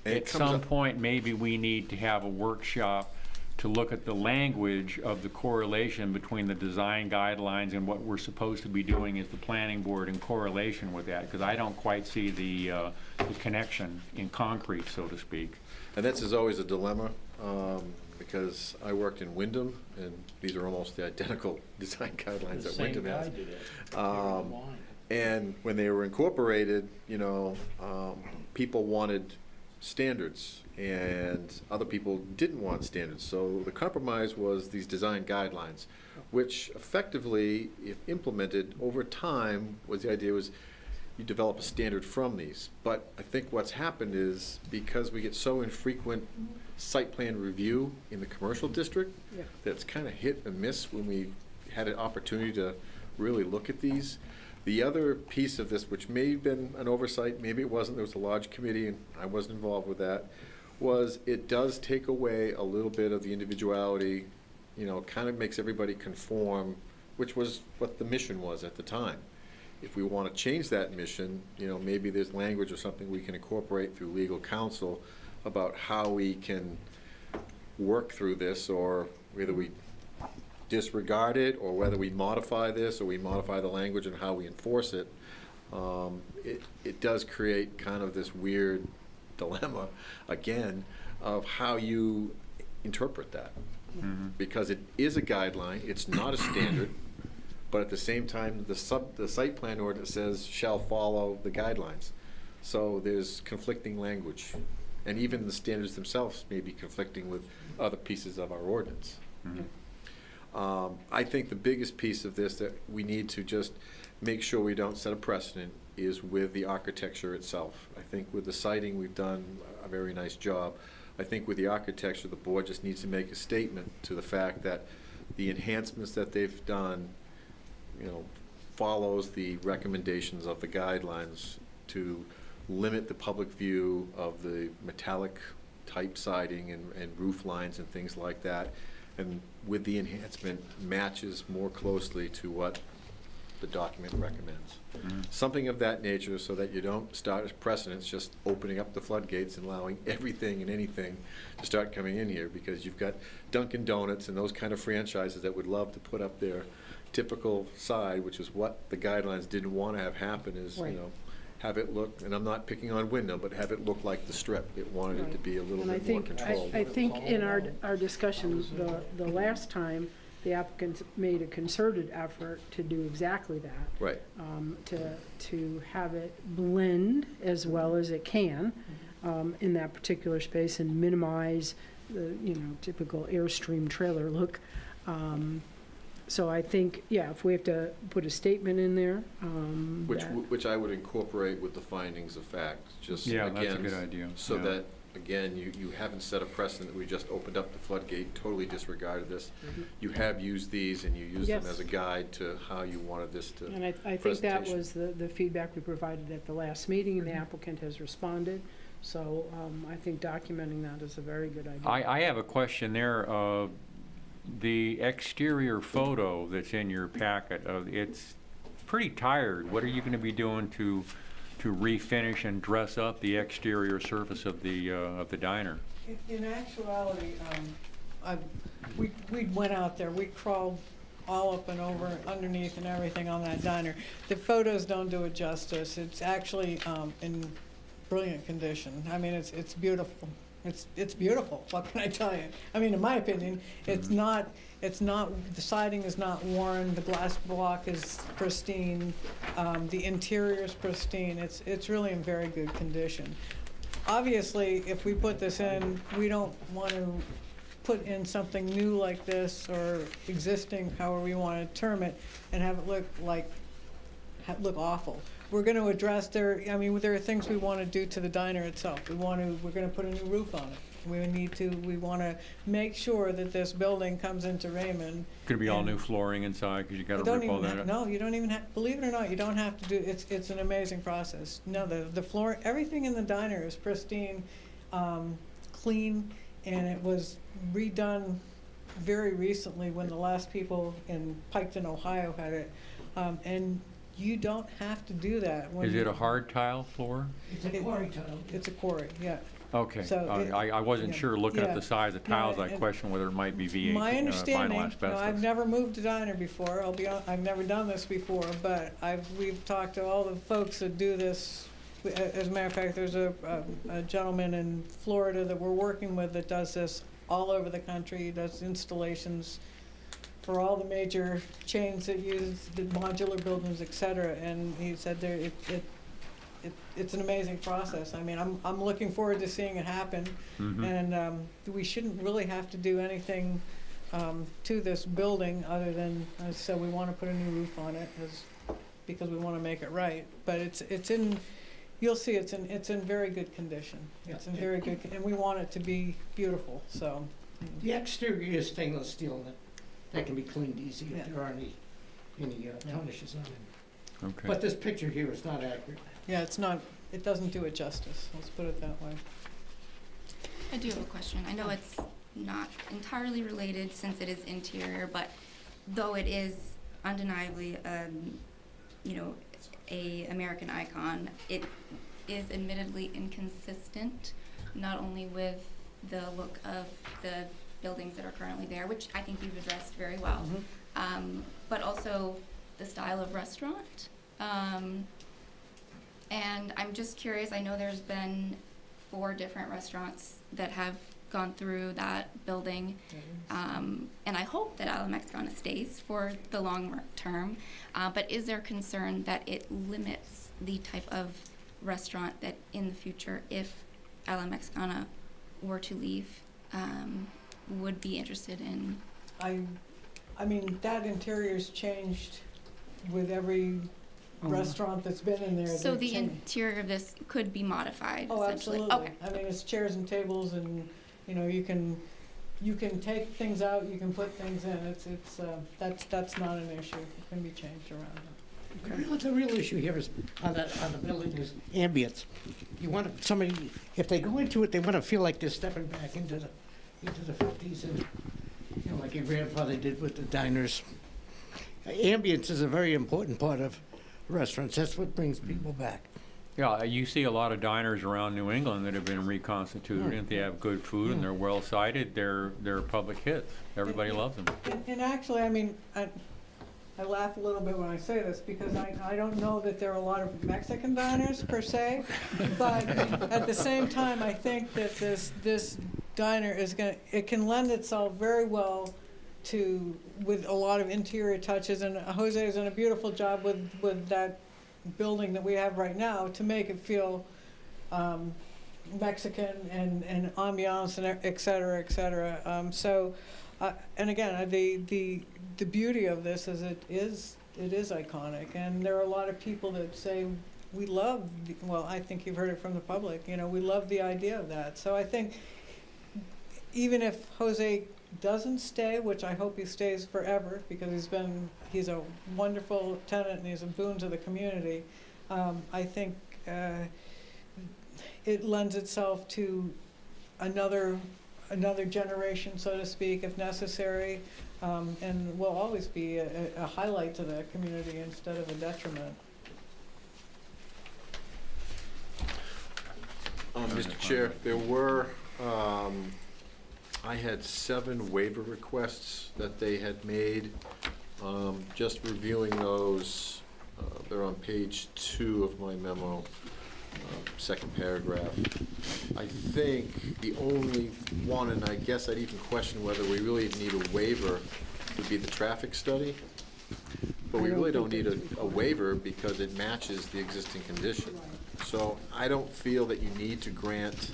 D: And it
A: At
D: comes
A: some
D: up-
A: point, maybe we need to have a workshop to look at the language of the correlation between the design guidelines and what we're supposed to be doing as the Planning Board in correlation with that, because I don't quite see the connection in concrete, so to speak.
D: And this is always a dilemma, because I worked in Wyndham, and these are almost the identical design guidelines that Wyndham has. And when they were incorporated, people wanted standards, and other people didn't want standards. So the compromise was these design guidelines, which effectively, if implemented over time, the idea was you develop a standard from these. But I think what's happened is, because we get so infrequent site plan review in the commercial district,
F: Yeah.
D: that's kind of hit and miss when we had an opportunity to really look at these. The other piece of this, which may have been an oversight, maybe it wasn't, there was a large committee and I wasn't involved with that, was it does take away a little bit of the individuality, kind of makes everybody conform, which was what the mission was at the time. If we want to change that mission, maybe there's language or something we can incorporate through legal counsel about how we can work through this, or whether we disregard it, or whether we modify this, or we modify the language and how we enforce it. It does create kind of this weird dilemma, again, of how you interpret that. Because it is a guideline, it's not a standard, but at the same time, the site plan ordinance says shall follow the guidelines. So there's conflicting language, and even the standards themselves may be conflicting with other pieces of our ordinance. I think the biggest piece of this that we need to just make sure we don't set a precedent is with the architecture itself. I think with the siding, we've done a very nice job. I think with the architecture, the board just needs to make a statement to the fact that the enhancements that they've done, follows the recommendations of the guidelines to limit the public view of the metallic type siding and roof lines and things like that. And with the enhancement, matches more closely to what the document recommends. Something of that nature, so that you don't start as precedents just opening up the floodgates and allowing everything and anything to start coming in here, because you've got Dunkin' Donuts and those kind of franchises that would love to put up their typical side, which is what the guidelines didn't want to have happen, is,
F: Right.
D: Have it look, and I'm not picking on Wyndham, but have it look like the Strip. It wanted it to be a little
F: And I
D: bit more
F: think,
D: controlled.
F: I think in our discussion, the last time, the applicants made a concerted effort to do exactly that.
D: Right.
F: To have it blend as well as it can in that particular space and minimize the, typical Airstream trailer look. So I think, if we have to put a statement in there.
D: Which I would incorporate with the findings of fact, just
A: Yeah,
D: again.
A: that's a good idea.
D: So
A: Yeah.
D: that, again, you haven't set a precedent that we just opened up the floodgate, totally disregarded this. You have used these, and you use them
F: Yes.
D: as a guide to how you wanted this to.
F: And I think that
D: presentation.
F: was the feedback we provided at the last meeting, and the applicant has responded. So I think documenting that is a very good idea.
A: I have a question there. The exterior photo that's in your packet, it's pretty tired. What are you going to be doing to refinish and dress up the exterior surface of the diner?
C: In actuality, we went out there, we crawled all up and over, underneath and everything on that diner. The photos don't do it justice. It's actually in brilliant condition. I mean, it's beautiful. It's beautiful. What can I tell you? I mean, in my opinion, it's not, the siding is not worn, the glass block is pristine, the interior is pristine. It's really in very good condition. Obviously, if we put this in, we don't want to put in something new like this or existing, however we want to term it, and have it look awful. We're going to address there are things we want to do to the diner itself. We're going to put a new roof on it. We want to make sure that this building comes into Raymond.
A: Could it be all
C: and-
A: new flooring inside, because you got to
C: Don't
A: rip all
C: even
A: that
C: have,
A: up?
C: no, you don't even have, believe it or not, you don't have to do, it's an amazing process. No, the floor, everything in the diner is pristine, clean, and it was redone very recently when the last people in Piketon, Ohio had it. And you don't have to do that. when
A: Is
C: you-
A: it a hard tile floor?
E: It's a quarry tile.
C: It's a quarry, yeah.
A: Okay,
C: So it-
A: I wasn't
C: yeah,
A: sure, looking at
C: yeah.
A: the size of
C: No,
A: tiles, I
C: and-
A: questioned whether it might be VA,
C: My
A: vinyl
C: understanding,
A: asbestos.
C: I've never moved a diner before, I've never done this before, but we've talked to all the folks that do this. As a matter of fact, there's a gentleman in Florida that we're working with that does this all over the country. He does installations for all the major chains that use the modular buildings, et cetera, and he said it's an amazing process. I mean, I'm looking forward to seeing it happen. And we shouldn't really have to do anything to this building other than, so we want to put a new roof on it because we want to make it right. But it's in, you'll see it's in very good condition. It's in very good, and we want it to be beautiful, so.
E: The exterior is stainless steel that can be cleaned easy
C: Yeah.
E: if there are any tarnishes on it.
A: Okay.
E: But this picture here is not accurate.
C: Yeah, it doesn't do it justice, let's put it that way.
B: I do have a question. I know it's not entirely related since it is interior, but though it is undeniably, a American icon, it is admittedly inconsistent, not only with the look of the buildings that are currently there, which I think you've addressed very well, but also the style of restaurant. And I'm just curious, I know there's been 4 different restaurants that have gone through that building, and I hope that La Mexicana stays for the long term, but is there concern that it limits the type of restaurant that in the future, if La Mexicana were to leave, would be interested in?
C: I mean, that interior's changed with every restaurant that's been in there.
B: So
C: they've
B: the
C: changed.
B: interior of this could be modified,
C: Oh,
B: essentially?
C: absolutely.
B: Okay.
C: I mean, it's chairs and tables and, you can take things out, you can put things in. That's not an issue. It can be changed around.
E: The real issue here is on the building is ambience. You want somebody, if they go into it, they want to feel like they're stepping back into the 50s, and like your grandfather did with the diners. Ambience is a very important part of restaurants. That's what brings people back.
A: Yeah, you see a lot of diners around New England that have been reconstituted, and if they have good food and they're well-sited, they're public hits. Everybody loves them.
C: And actually, I mean, I laugh a little bit when I say this because I don't know that there are a lot of Mexican diners per se, but at the same time, I think that this diner it can lend itself very well with a lot of interior touches, and Jose has done a beautiful job with that building that we have right now to make it feel Mexican and ambiance and et cetera, et cetera. And again, the beauty of this is it is iconic, and there are a lot of people that say we love. I think you've heard it from the public. We love the idea of that. So I think even if Jose doesn't stay, which I hope he stays forever because he's a wonderful tenant and he's a boon to the community. I think it lends itself to another generation, so to speak, if necessary, and will always be a highlight to the community instead of a detriment.
D: Mr. Chair, there were, I had 7 waiver requests that they had made. Just reviewing those, they're on page 2 of my memo, second paragraph. I think the only one, and I guess I'd even question whether we really need a waiver, would be the traffic study. But we really don't need a waiver because it matches the existing condition. So I don't feel that you need to grant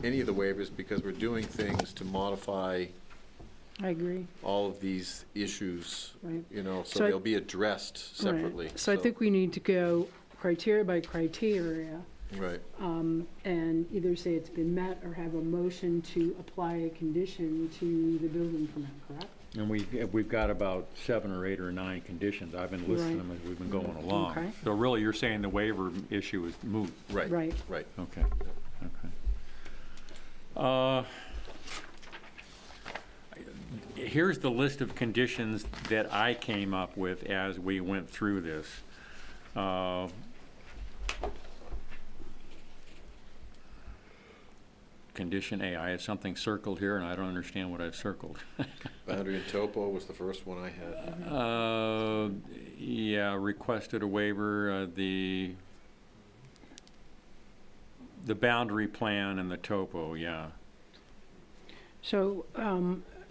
D: any of the waivers because we're doing things to modify
F: I agree.
D: all of these issues,
F: Right.
D: you know,
F: So
D: so
F: I-
D: they'll be addressed separately.
F: Right. So I think we need to go criteria by criteria,
D: Right.
F: and either say it's been met or have a motion to apply a condition to the building permit, correct?
A: And we've got about 7 or 8 or 9 conditions. I've been listing
F: Right.
A: them as we've been going along.
F: Okay.
A: So really, you're saying the waiver issue is moot?
D: Right.
F: Right.
D: Right.
A: Okay, okay. Here's the list of conditions that I came up with as we went through this. Condition A, I had something circled here, and I don't understand what I've circled.
D: Boundary and topo was the first one I had.
A: Yeah, requested a waiver, the boundary plan and the topo, yeah.
F: So,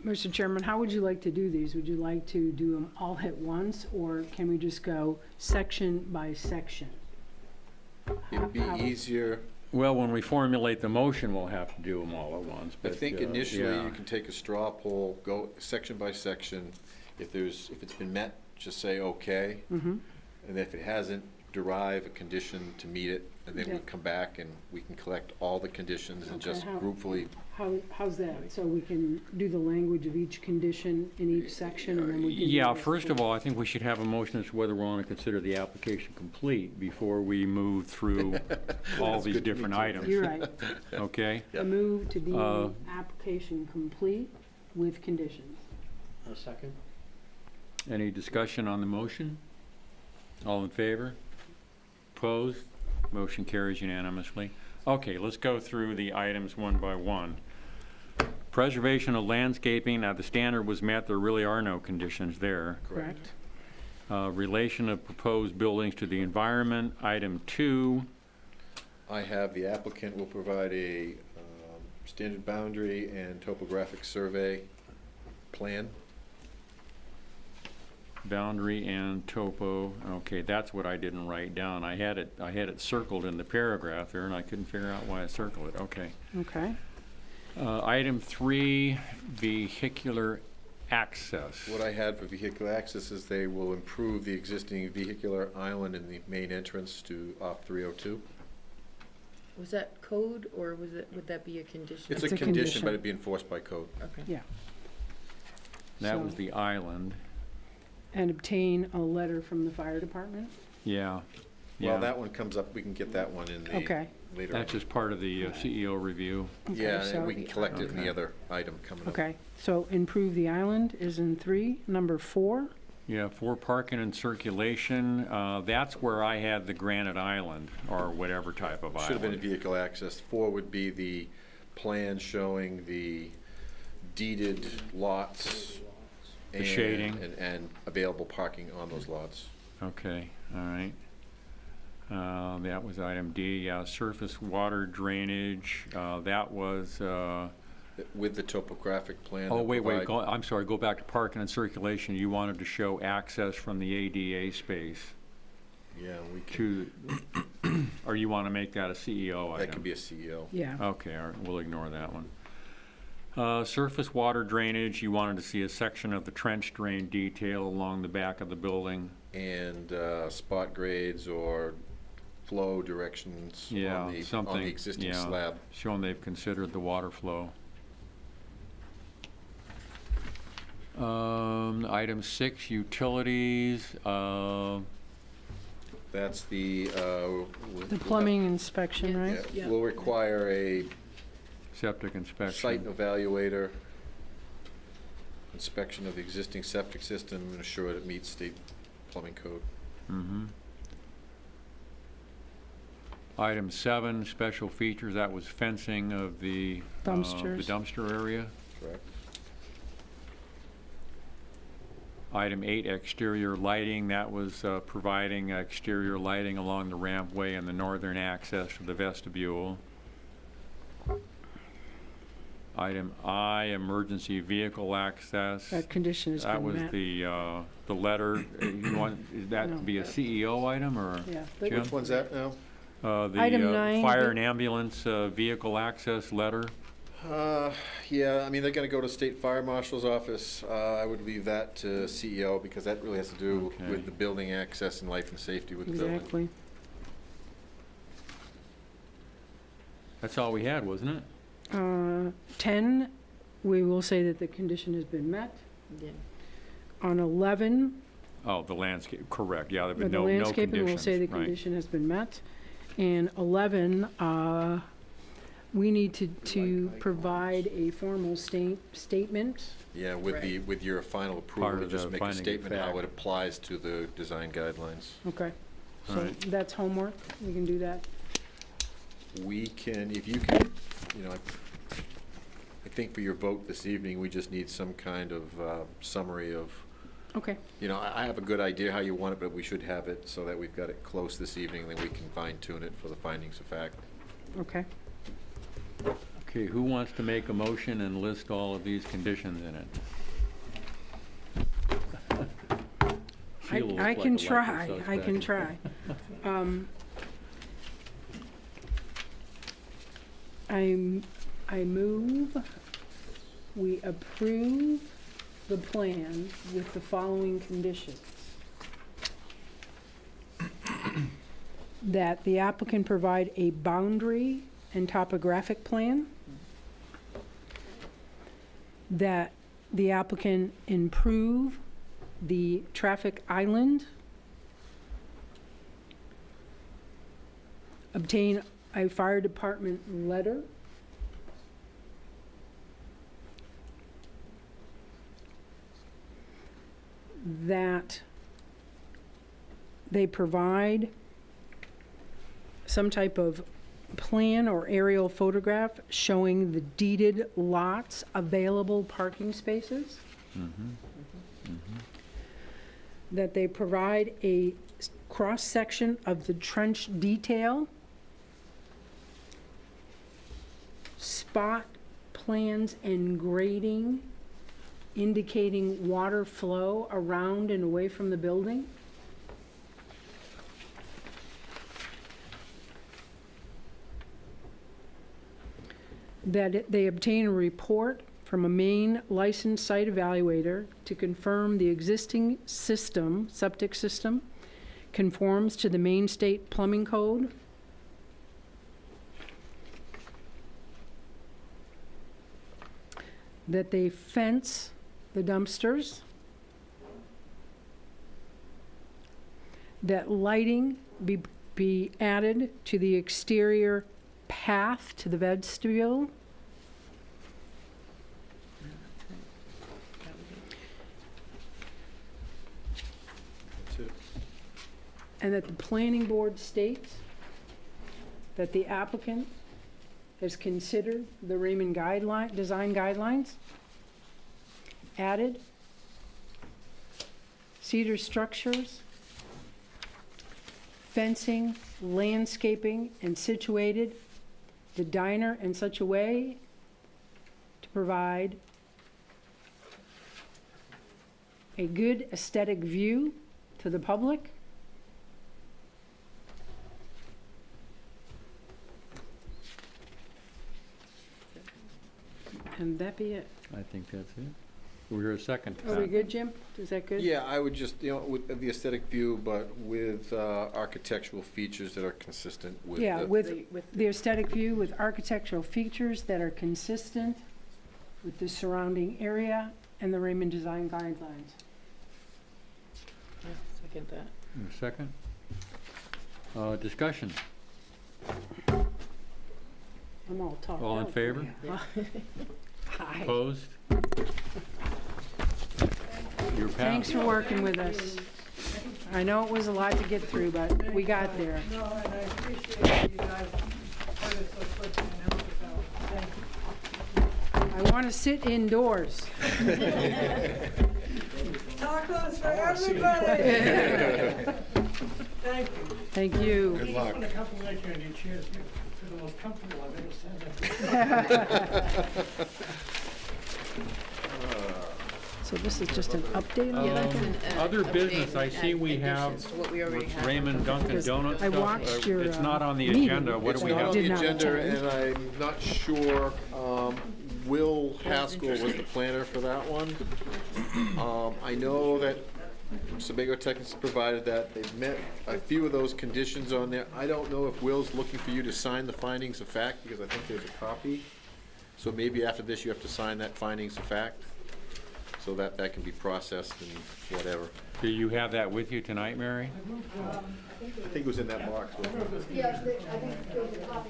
F: Mr. Chairman, how would you like to do these? Would you like to do them all at once, or can we just go section by section?
D: It'd be easier,
A: Well, when we formulate the motion, we'll have to do them all at once,
D: I
A: but.
D: think initially
A: yeah.
D: you can take a straw poll, go section by section. If it's been met, just say okay.
F: Mm-hmm.
D: And if it hasn't, derive a condition to meet it, and then we
F: Okay.
D: come back and we can collect all the conditions and
F: Okay,
D: just
F: how-
D: groupfully.
F: How's that? So we can do the language of each condition in each section, and then we can. do
A: Yeah,
F: the-
A: first of all, I think we should have a motion as to whether we want to consider the application complete before we move through all
D: That's
A: these
D: good to me,
A: different
D: too.
A: items,
F: You're right.
A: okay?
F: I move to deem
A: Uh,
F: the application complete with conditions.
J: A second?
A: Any discussion on the motion? All in favor? Opposed? Motion carries unanimously. Okay, let's go through the items one by one. Preservation of landscaping, the standard was met, there really are no conditions there.
F: Correct.
A: Relation of proposed buildings to the environment, item 2.
D: I have the applicant will provide a standard boundary and topographic survey plan.
A: Boundary and topo, okay, that's what I didn't write down. I had it circled in the paragraph there, and I couldn't figure out why I circled it, okay.
F: Okay.
A: Item 3, vehicular access.
D: What I had for vehicular access is they will improve the existing vehicular island in the main entrance to off 302.
M: Was that code, or would that be a condition?
D: It's
F: It's
D: a
F: a
D: condition,
F: condition.
D: but it'd be enforced by code.
M: Okay.
F: Yeah.
A: That was
F: So-
A: the island,
F: And obtain a letter from the fire department?
A: yeah.
D: Well,
A: Yeah.
D: that one comes up, we can get that one in the
F: Okay.
D: later on.
A: That's just part of the CEO review.
F: Okay,
D: Yeah,
F: so-
D: and we can collect it in the
A: Okay.
D: other item coming up.
F: Okay, so improve the island is in 3. Number 4,
A: Yeah, for parking and circulation, that's where I had the granite island, or whatever type of
D: Should have been a
A: island.
D: vehicle access. 4 would be the plan showing the deeded lots.
A: The shading.
D: And available parking on those lots.
A: Okay, all right. That was item D. Surface water drainage, that was,
D: With the topographic plan.
A: oh,
D: that
A: wait,
D: provide-
A: I'm sorry, go back to parking and circulation. You wanted to show access from the ADA space
D: Yeah, we can,
A: to, or you want to make that a CEO item?
D: that could be a CEO.
F: yeah.
A: Okay, all right, we'll ignore that one. Surface water drainage, you wanted to see a section of the trench drain detail along the back of the building.
D: And spot grades or flow directions
A: Yeah,
D: on the
A: something,
D: existing
A: yeah.
D: slab.
A: Showing they've considered the water flow. Item 6, utilities,
D: That's the.
F: The plumbing inspection, right?
D: Yeah, we'll require a
A: septic inspection.
D: site evaluator, inspection of the existing septic system, and ensure that it meets state plumbing code.
A: Mm-hmm. Item 7, special features, that was fencing of the
F: Dumpsters.
A: the dumpster area.
D: Correct.
A: Item 8, exterior lighting, that was providing exterior lighting along the rampway and the northern access to the vestibule. Item I, emergency vehicle access.
F: That condition has
A: That
F: been
A: was
F: met.
A: the letter. You want that to be a CEO item, or?
F: Yeah.
A: Jim?
D: Which one's that now?
F: Item
A: The
F: 9,
A: fire and ambulance vehicle access letter.
D: Yeah, I mean, they're gonna go to State Fire Marshal's office. I would leave that to CEO, because that really has to do
A: Okay.
D: with the building access and life and safety with the building.
F: Exactly.
A: That's all we had, wasn't it?
F: 10, we will say that the condition has been met.
M: Yeah.
F: On 11,
A: Oh, the landscape, correct, yeah, there've
F: the
A: been no
F: landscaping, we'll
A: conditions,
F: say the
A: right.
F: condition has been met. And 11, we need to provide a formal statement.
D: Yeah, with your final
A: Part
D: approval,
A: of
D: just
A: the
D: make a
A: finding of
D: statement how
A: fact.
D: it applies to the design guidelines.
F: Okay.
A: All
F: So
A: right.
F: that's homework. We can do that.
D: We can, if you can, I think for your vote this evening, we just need some kind of summary of,
F: Okay.
D: I have a good idea how you want it, but we should have it so that we've got it close this evening, and then we can fine tune it for the findings of fact.
F: Okay.
A: Okay, who wants to make a motion and list all of these conditions in it? Sheila looks
F: I
A: like
F: can
A: a likely
F: try. I can
A: suspect.
F: try. I move we approve the plan with the following conditions. That the applicant provide a boundary and topographic plan. That the applicant improve the traffic island. Obtain a fire department letter. That they provide some type of plan or aerial photograph showing the deeded lots available parking spaces. That they provide a cross-section of the trench detail. Spot plans and grading indicating water flow around and away from the building. That they obtain a report from a main licensed site evaluator to confirm the existing system, septic system, conforms to the Maine State Plumbing Code. That they fence the dumpsters. That lighting be added to the exterior path to the vestibule.
D: That's it.
F: And that the planning board states that the applicant has considered the Raymond design guidelines, added cedar structures, fencing, landscaping, and situated the diner in such a way to provide a good aesthetic view to the public. And that be it.
A: I think that's it. We're here a second.
F: Are we good, Jim? Is that good?
D: Yeah, I would just, with the aesthetic view, but with architectural features that are consistent with
F: Yeah,
D: the.
F: with the aesthetic view, with architectural features that are consistent with the surrounding area and the Raymond design guidelines.
M: Yeah, second that.
A: A second. Discussion.
F: I'm all talked
A: All in
F: out.
A: favor?
F: Aye.
A: Opposed? You're passed.
F: Thanks for working with us. I know it was a lot to get through, but we got there.
C: No, and I appreciate you guys heard it so quickly and helped us out. Thank you.
F: I want to sit indoors.
C: Tacos for everybody. Thank you.
F: Thank you.
D: Good luck.
E: I want to compliment you on your chairs. They're the most comfortable I've ever sat in.
F: So this is just an update on
M: Yeah, that's
F: that?
M: an
A: Other
M: update
A: business, I
M: and
A: see we have
M: additions to what we already have.
A: Raymond Dunkin'
F: Because
A: Donuts
F: I
A: stuff.
F: watched your,
A: It's not on the
F: meeting.
A: agenda. What do we
D: It's not
A: have?
D: on
F: Did
D: the
F: not
D: agenda,
F: attend.
D: and I'm not sure, Will Haskell was the planner for that one. I know that Sebago Technics provided that. They've met a few of those conditions on there. I don't know if Will's looking for you to sign the findings of fact, because I think there's a copy. So maybe after this, you have to sign that findings of fact, so that that can be processed and whatever.
A: Do you have that with you tonight, Mary?
D: I think it was in that box, wasn't it?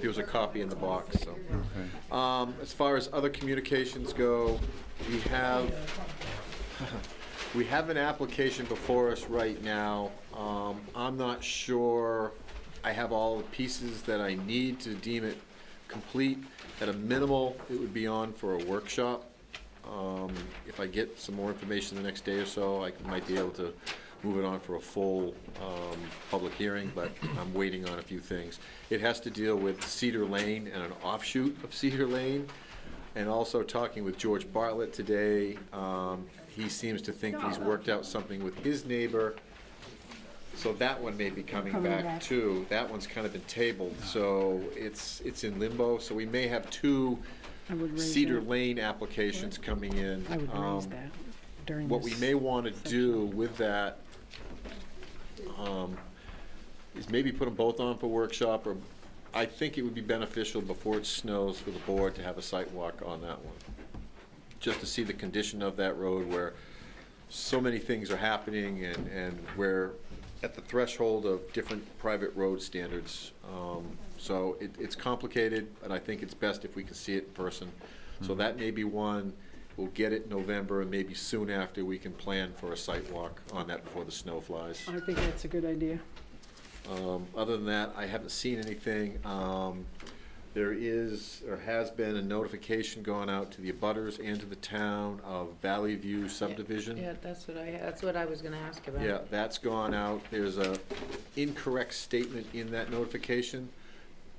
D: There was a copy in the box, so.
A: Okay.
D: As far as other communications go, we have an application before us right now. I'm not sure I have all the pieces that I need to deem it complete. At a minimal, it would be on for a workshop. If I get some more information the next day or so, I might be able to move it on for a full public hearing, but I'm waiting on a few things. It has to deal with Cedar Lane and an offshoot of Cedar Lane. And also talking with George Bartlett today, he seems to think he's worked out something with his neighbor. So that one may be coming back too. That one's kind of been tabled, so it's in limbo. So we may have two
F: I would raise
D: Cedar
F: that.
D: Lane applications coming in.
F: I would raise that during
D: What we
F: this
D: may want to
F: section.
D: do with that is maybe put them both on for workshop, or I think it would be beneficial before it snows for the board to have a site walk on that one. Just to see the condition of that road where so many things are happening and we're at the threshold of different private road standards. So it's complicated, and I think it's best if we can see it in person. So that may be one, we'll get it in November, and maybe soon after, we can plan for a site walk on that before the snow flies.
F: I think that's a good idea.
D: Other than that, I haven't seen anything. There is, or has been, a notification going out to the abutters and to the town of Valley View subdivision.
M: Yeah, that's what I was gonna ask about.
D: Yeah, that's gone out. There's a incorrect statement in that notification,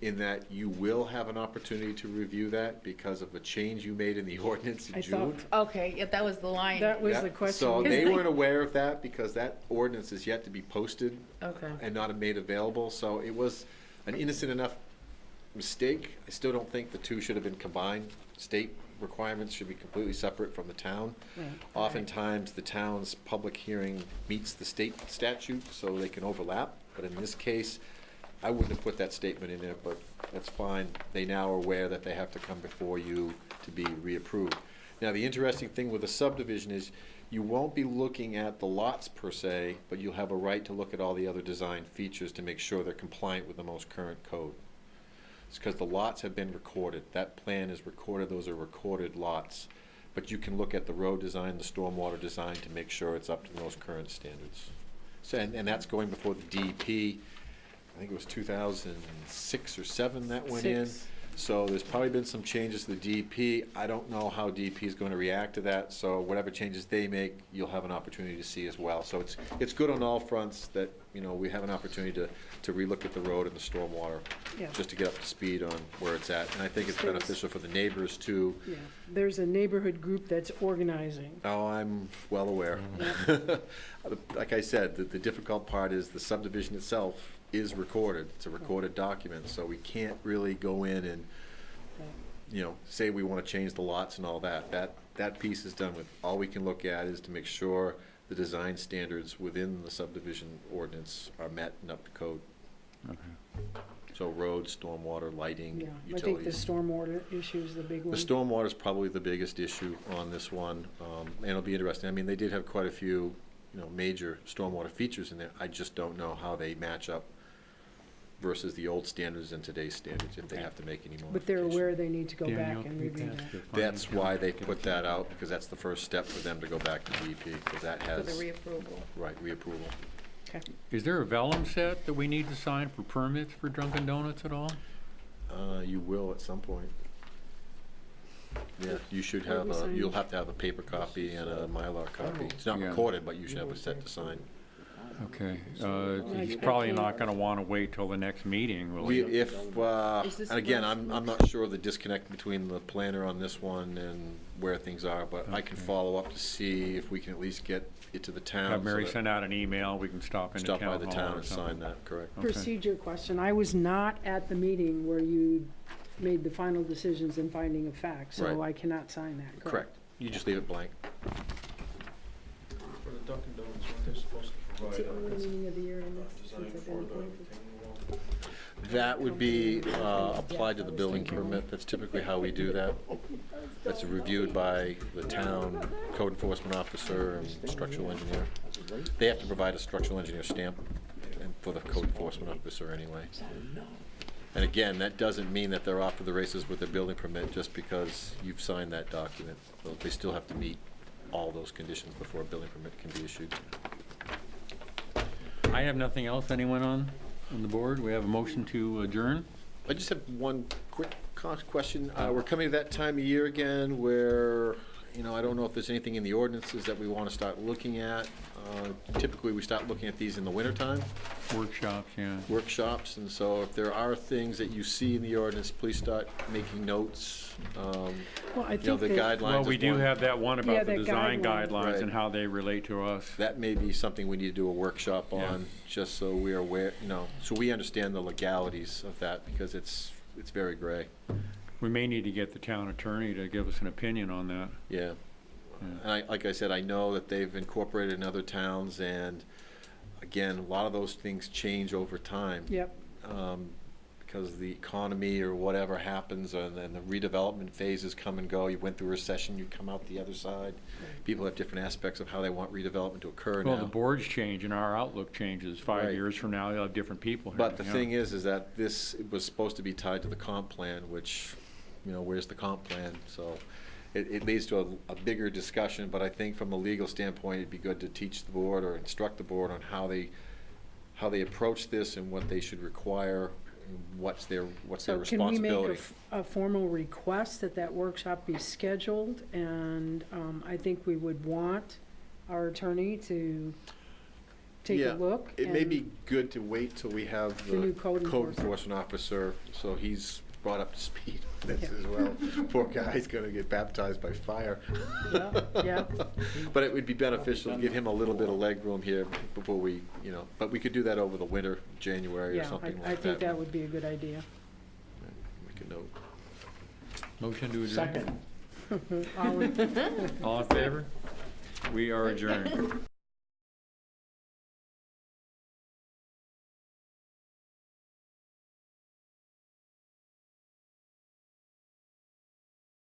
D: in that you will have an opportunity to review that because of a change you made in the ordinance in
F: I
D: June.
F: thought
M: Okay, yeah, that was the line.
F: that was
D: Yeah,
F: the question.
D: So
F: we
D: they
F: had.
D: weren't aware of that because that ordinance is yet to be posted
M: Okay.
D: and not made available, so it was an innocent enough mistake. I still don't think the two should have been combined. State requirements should be completely separate from the town.
F: Right.
D: Oftentimes, the town's public hearing meets the state statute, so they can overlap, but in this case, I wouldn't have put that statement in there, but that's fine. They now are aware that they have to come before you to be reapproved. Now, the interesting thing with a subdivision is you won't be looking at the lots per se, but you'll have a right to look at all the other design features to make sure they're compliant with the most current code. It's because the lots have been recorded. That plan is recorded, those are recorded lots. But you can look at the road design, the stormwater design to make sure it's up to the most current standards. So, and that's going before the DEP. I think it was 2006 or 7 that went in.
F: Six.
D: So there's probably been some changes to the DEP. I don't know how DEP is going to react to that, so whatever changes they make, you'll have an opportunity to see as well. So it's good on all fronts that, you know, we have an opportunity to relook at the road and the stormwater,
F: Yeah.
D: just to get up to speed on where it's at. And I think it's
F: Stays.
D: beneficial for the neighbors too.
F: Yeah, there's a neighborhood group that's organizing.
D: Oh, I'm well aware. Like I said, the difficult part is the subdivision itself is recorded. It's a recorded document, so we can't really go in and, you know, say we want to change the lots and all that. That piece is done with. All we can look at is to make sure the design standards within the subdivision ordinance are met and up to code.
A: Okay.
D: So roads, stormwater, lighting,
F: Yeah, I think the
D: utilities.
F: stormwater issue is the big one.
D: The stormwater is probably the biggest issue on this one, and it'll be interesting. I mean, they did have quite a few, you know, major stormwater features in there. I just don't know how they match up versus the old standards and today's standards, if they have to make any modifications.
F: But they're aware they need to go
A: Daniel,
F: back and
A: can you
F: review
A: pass
F: that.
A: the
D: That's
A: findings
D: why
A: out?
D: they put that out, because that's the first step for them to go back to DEP, because that
M: For the
D: has,
M: reapproval.
D: right, reapproval.
A: Is there a vellum set that we need to sign for permits for Dunkin' Donuts at all?
D: You will at some point. Yeah, you should have you'll have to have a paper copy and a Mylar copy. It's not
A: Yeah.
D: recorded, but you should have a set to sign.
A: Okay, he's probably not gonna wanna wait till the next meeting, will he?
M: Is this
D: and again,
M: the-
D: I'm not sure of the disconnect between the planner on this one and where things are, but I can
A: Okay.
D: follow up to see if we can at least get it to the town.
A: Have
D: so
A: Mary
D: that-
A: send out an email, we can stop into
D: Stop
A: town
D: by
A: hall
D: the
A: or
D: town and
A: something.
D: sign that, correct.
A: Okay.
F: Procedure question. I was not at the meeting where you made the final decisions and finding of fact, so
D: Right.
F: I cannot sign that,
D: Correct. You just leave it blank.
L: For the Dunkin' Donuts, weren't they supposed to
F: It's the
L: provide
F: only meeting of the year in
L: a
F: this,
L: design
F: since I've
L: for
F: been
L: the
F: appointed.
L: retaining wall?
D: That would be applied to the building permit. That's typically how we do that. That's reviewed by the town code enforcement officer and structural engineer. They have to provide a structural engineer stamp and for the code enforcement officer anyway. And again, that doesn't mean that they're off to the races with their building permit just because you've signed that document. So they still have to meet all those conditions before a building permit can be issued.
A: I have nothing else. Anyone on the board? We have a motion to adjourn?
D: I just have one quick question. We're coming to that time of year again where, I don't know if there's anything in the ordinances that we want to start looking at. Typically, we start looking at these in the wintertime,
A: Workshops, yeah.
D: workshops, and so if there are things that you see in the ordinance, please start making notes.
F: Well, I
D: The
F: think that,
D: guidelines.
A: Well, we
D: is
A: do
D: one.
A: have that one
F: Yeah,
A: about the
F: that
A: design
F: guideline.
A: guidelines
D: Right.
A: and how they relate to us.
D: That may be something we need to do a workshop
A: Yeah.
D: on, just so we are aware, so we understand the legalities of that, because it's very gray.
A: We may need to get the town attorney to give us an opinion on that.
D: Yeah. And like I said, I know that they've incorporated in other towns, and again, a lot of those things change over time.
F: yep,
D: Because the economy or whatever happens, and then the redevelopment phases come and go. You went through a recession, you come out the other side. People have different aspects of how they want redevelopment to occur
A: Well, the
D: now.
A: boards change and our outlook changes. 5
D: Right.
A: years from now, you'll have different people here.
D: But the
A: yeah.
D: thing is that this was supposed to be tied to the comp plan, which, where's the comp plan? So it leads to a bigger discussion, but I think from a legal standpoint, it'd be good to teach the board or instruct the board on how they approach this and what they should require, and what's their
F: so can we make
D: responsibility.
F: a formal request that that workshop be scheduled? And I think we would want our attorney to take a
D: Yeah,
F: look.
D: It may
F: and-
D: be good to wait till we have
F: The new
D: the
F: code
D: code
F: enforcement.
D: enforcement officer, so he's brought up to speed on this
F: Yeah.
D: as well. Poor guy's gonna get baptized by fire.
F: Yeah, yeah.
D: But it would be beneficial to give him a little bit of leg room here before we, but we could do that over the winter, January or
F: Yeah,
D: something like that.
F: I think that would be a good idea.
D: Make a note.
A: Motion to adjourn?
E: Second.
F: All in-
A: All in favor? We are adjourned.